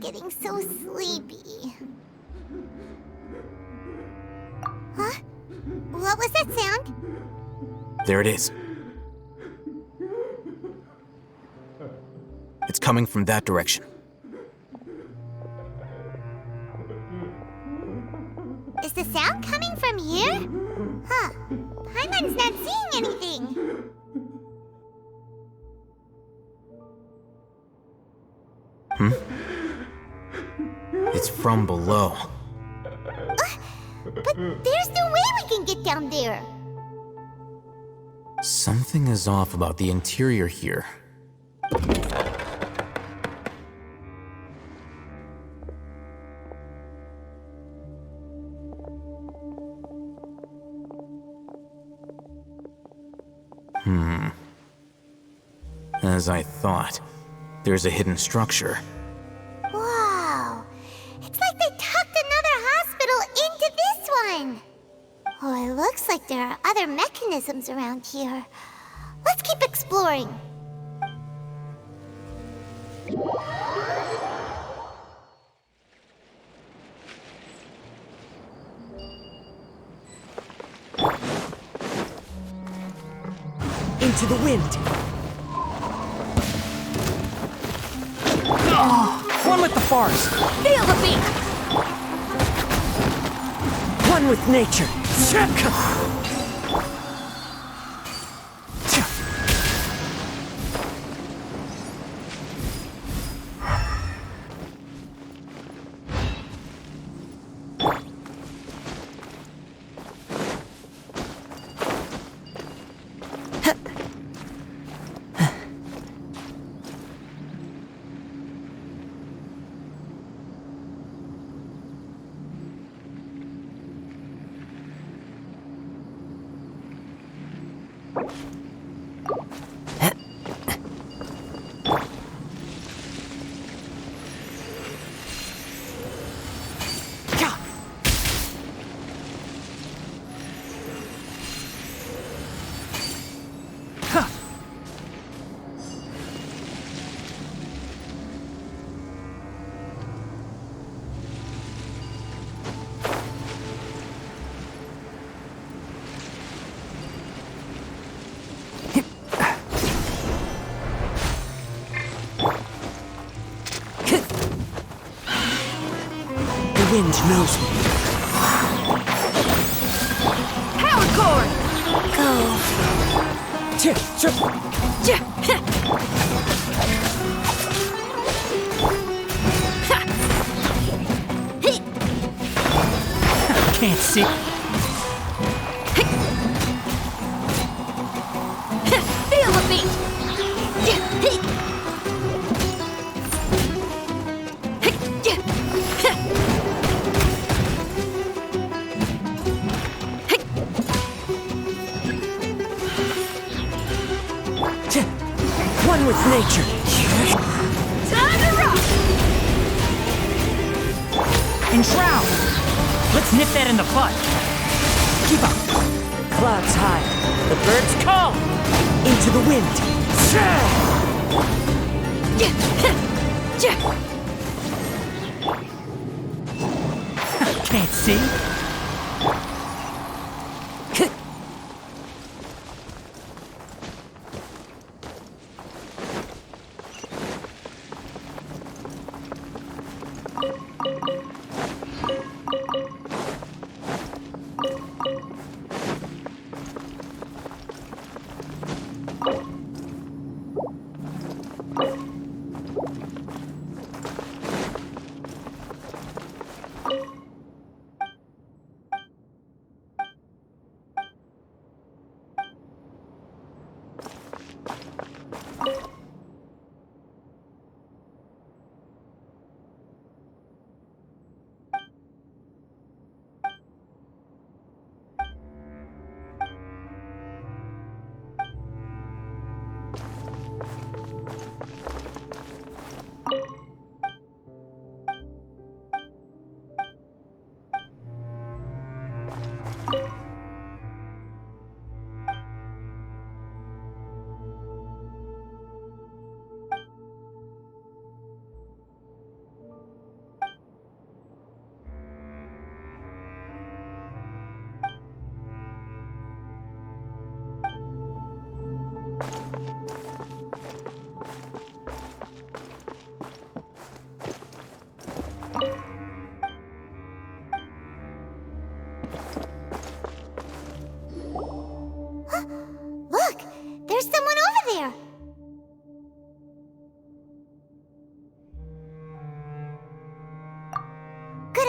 getting so sleepy. Huh? What was that sound? There it is. It's coming from that direction. Is the sound coming from here? Huh. Paimon's not seeing anything. It's from below. But there's no way we can get down there. Something is off about the interior here. As I thought, there's a hidden structure. Wow. It's like they tucked another hospital into this one. Oh, it looks like there are other mechanisms around here. Let's keep exploring. Into the wind. One with the forest. Feel the beat! One with nature. The wind knows me. Power cord! Go. Can't see. Feel the beat! One with nature. Time to rock! Enshroud! Let's nip that in the bud. Keep up. Clouds high. The birds call. Into the wind. Can't see.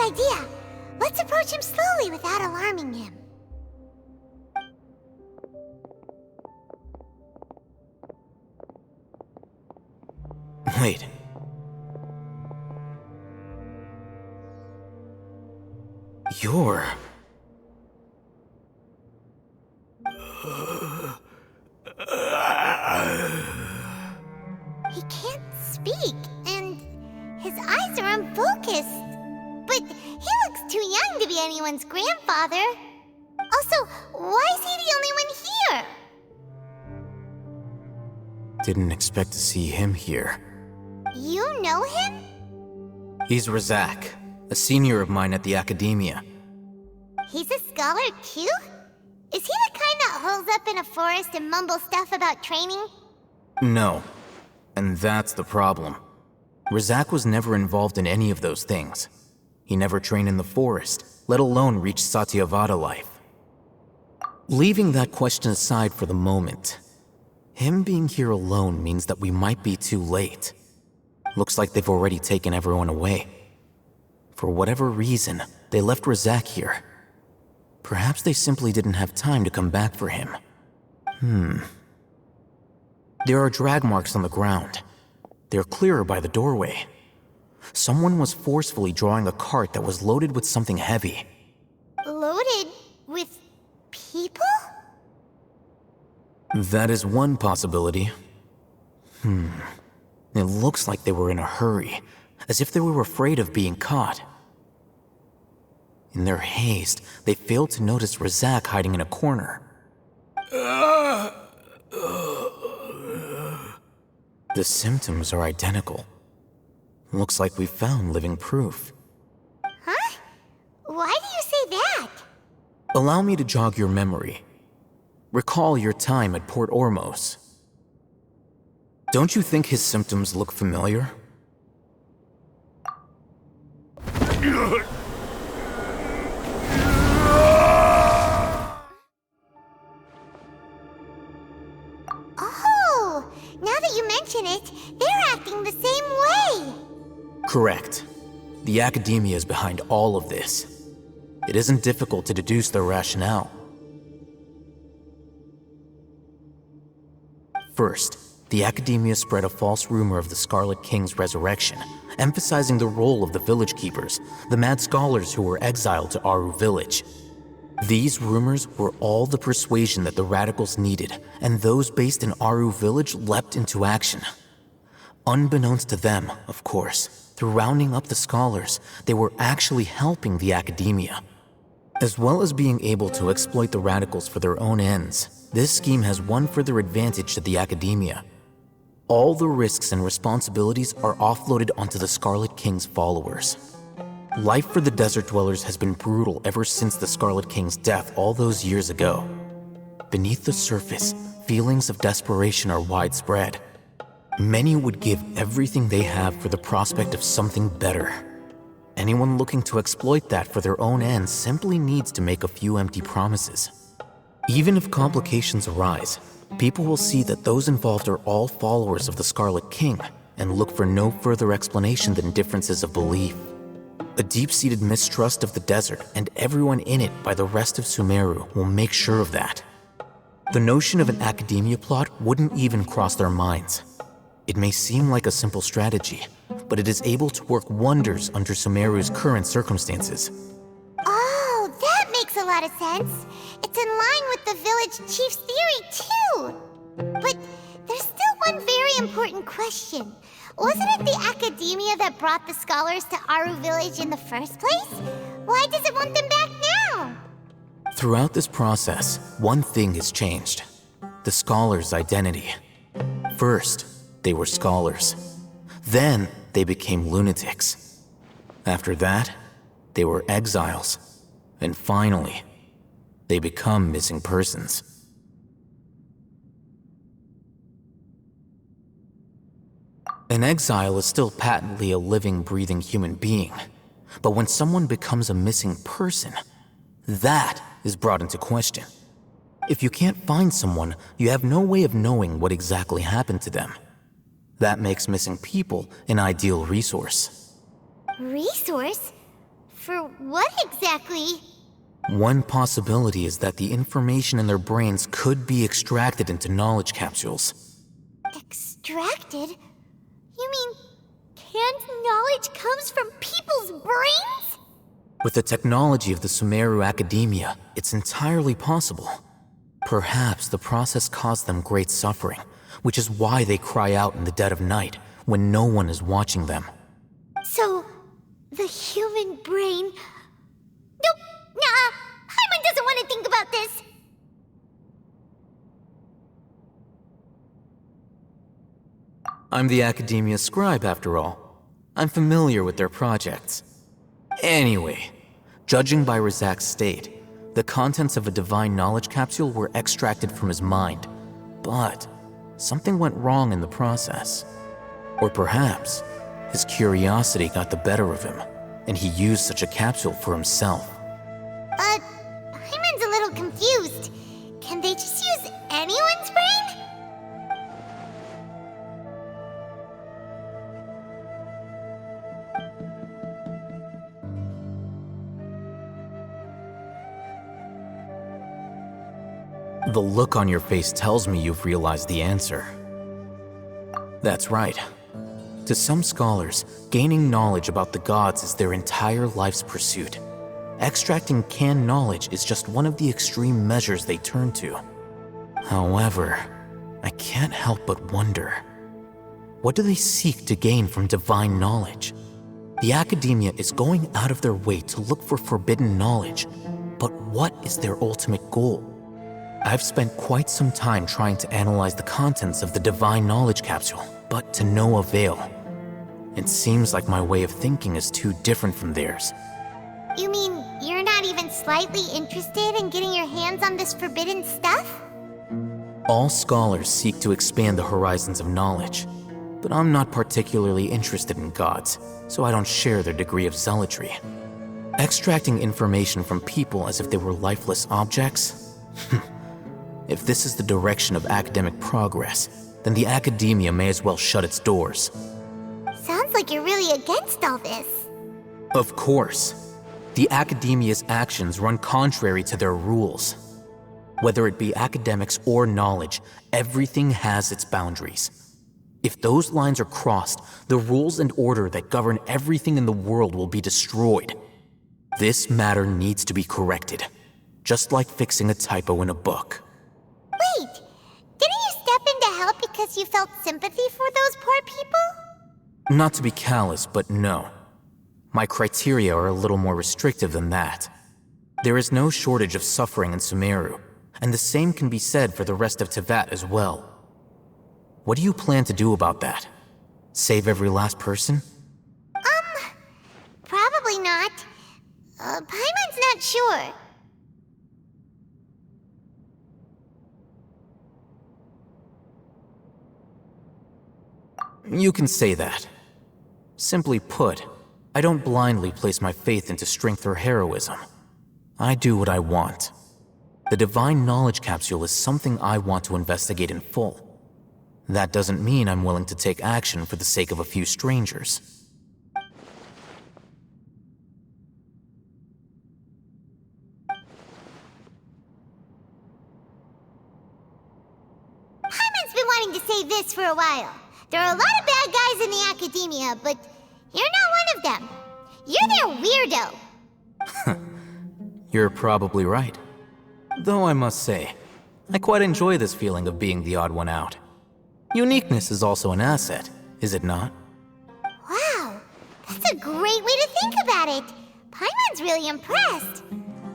idea. Let's approach him slowly without alarming him. Wait. You're... He can't speak, and his eyes are unfocused. But he looks too young to be anyone's grandfather. Also, why is he the only one here? Didn't expect to see him here. You know him? He's Razak, a senior of mine at the Academia. He's a scholar too? Is he the kind that holes up in a forest and mumbles stuff about training? No. And that's the problem. Razak was never involved in any of those things. He never trained in the forest, let alone reach Satyavada life. Leaving that question aside for the moment, him being here alone means that we might be too late. Looks like they've already taken everyone away. For whatever reason, they left Razak here. Perhaps they simply didn't have time to come back for him. There are drag marks on the ground. They're clearer by the doorway. Someone was forcefully drawing a cart that was loaded with something heavy. Loaded with people? That is one possibility. It looks like they were in a hurry, as if they were afraid of being caught. In their haste, they failed to notice Razak hiding in a corner. The symptoms are identical. Looks like we found living proof. Huh? Why do you say that? Allow me to jog your memory. Recall your time at Port Ormos. Don't you think his symptoms look familiar? Oh, now that you mention it, they're acting the same way. Correct. The Academia is behind all of this. It isn't difficult to deduce their rationale. First, the Academia spread a false rumor of the Scarlet King's resurrection, emphasizing the role of the village keepers, the mad scholars who were exiled to Aru village. These rumors were all the persuasion that the radicals needed, and those based in Aru village leapt into action. Unbeknownst to them, of course, through rounding up the scholars, they were actually helping the Academia. As well as being able to exploit the radicals for their own ends, this scheme has one further advantage to the Academia. All the risks and responsibilities are offloaded onto the Scarlet King's followers. Life for the desert dwellers has been brutal ever since the Scarlet King's death all those years ago. Beneath the surface, feelings of desperation are widespread. Many would give everything they have for the prospect of something better. Anyone looking to exploit that for their own ends simply needs to make a few empty promises. Even if complications arise, people will see that those involved are all followers of the Scarlet King and look for no further explanation than differences of belief. A deep-seated mistrust of the desert and everyone in it by the rest of Sumeru will make sure of that. The notion of an Academia plot wouldn't even cross their minds. It may seem like a simple strategy, but it is able to work wonders under Sumeru's current circumstances. Oh, that makes a lot of sense. It's in line with the village chief's theory, too. But there's still one very important question. Wasn't it the Academia that brought the scholars to Aru village in the first place? Why does it want them back now? Throughout this process, one thing has changed. The scholars' identity. First, they were scholars. Then, they became lunatics. After that, they were exiles. And finally, they become missing persons. An exile is still patently a living, breathing human being. But when someone becomes a missing person, that is brought into question. If you can't find someone, you have no way of knowing what exactly happened to them. That makes missing people an ideal resource. Resource? For what exactly? One possibility is that the information in their brains could be extracted into knowledge capsules. Extracted? You mean canned knowledge comes from people's brains? With the technology of the Sumeru Academia, it's entirely possible. Perhaps the process caused them great suffering, which is why they cry out in the dead of night when no one is watching them. So, the human brain... Nope, nah, Paimon doesn't want to think about this. I'm the Academia scribe, after all. I'm familiar with their projects. Anyway, judging by Razak's state, the contents of a divine knowledge capsule were extracted from his mind. But something went wrong in the process. Or perhaps his curiosity got the better of him, and he used such a capsule for himself. Paimon's a little confused. Can they just use anyone's brain? The look on your face tells me you've realized the answer. That's right. To some scholars, gaining knowledge about the gods is their entire life's pursuit. Extracting canned knowledge is just one of the extreme measures they turn to. However, I can't help but wonder, what do they seek to gain from divine knowledge? The Academia is going out of their way to look for forbidden knowledge, but what is their ultimate goal? I've spent quite some time trying to analyze the contents of the divine knowledge capsule, but to no avail. It seems like my way of thinking is too different from theirs. You mean you're not even slightly interested in getting your hands on this forbidden stuff? All scholars seek to expand the horizons of knowledge, but I'm not particularly interested in gods, so I don't share their degree of zealotry. Extracting information from people as if they were lifeless objects? If this is the direction of academic progress, then the Academia may as well shut its doors. Sounds like you're really against all this. Of course. The Academia's actions run contrary to their rules. Whether it be academics or knowledge, everything has its boundaries. If those lines are crossed, the rules and order that govern everything in the world will be destroyed. This matter needs to be corrected, just like fixing a typo in a book. Wait, didn't you step in to help because you felt sympathy for those poor people? Not to be callous, but no. My criteria are a little more restrictive than that. There is no shortage of suffering in Sumeru, and the same can be said for the rest of Teyvat as well. What do you plan to do about that? Save every last person? Probably not. Paimon's not sure. You can say that. Simply put, I don't blindly place my faith into strength or heroism. I do what I want. The divine knowledge capsule is something I want to investigate in full. That doesn't mean I'm willing to take action for the sake of a few strangers. Paimon's been wanting to say this for a while. There are a lot of bad guys in the Academia, but you're not one of them. You're their weirdo. You're probably right. Though I must say, I quite enjoy this feeling of being the odd one out. Uniqueness is also an asset, is it not? Wow, that's a great way to think about it. Paimon's really impressed.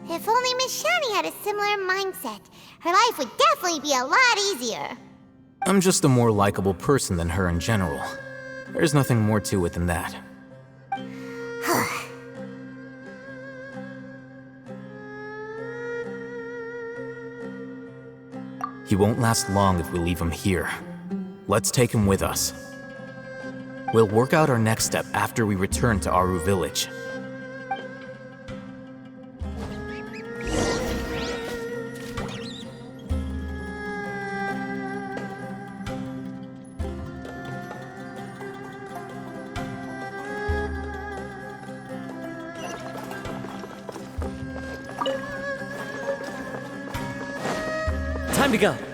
If only Miss Shani had a similar mindset, her life would definitely be a lot easier. I'm just a more likable person than her in general. There's nothing more to it than that. He won't last long if we leave him here. Let's take him with us. We'll work out our next step after we return to Aru Village. Time to go.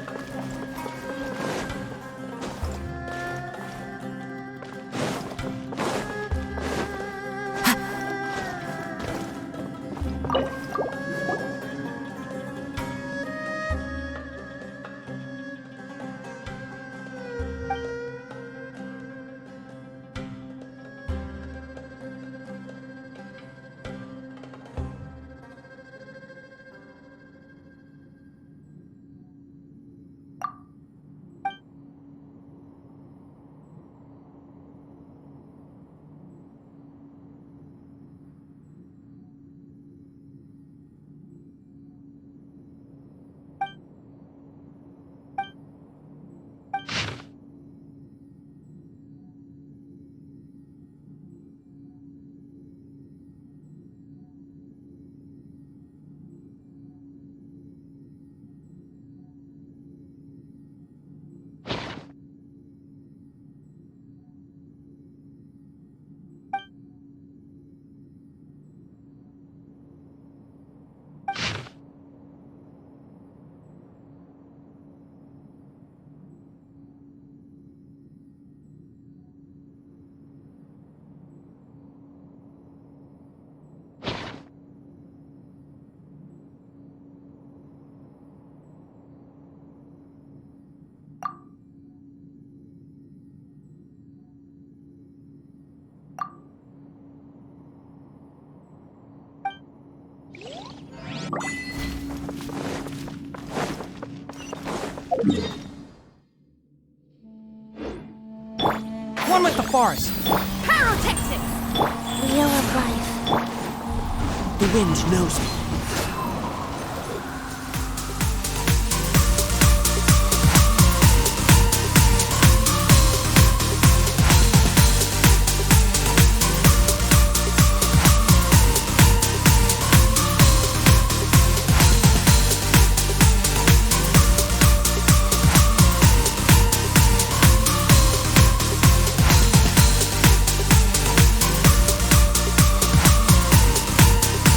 One with the forest. Pyrotechnics! Wheel of life. The wind knows me.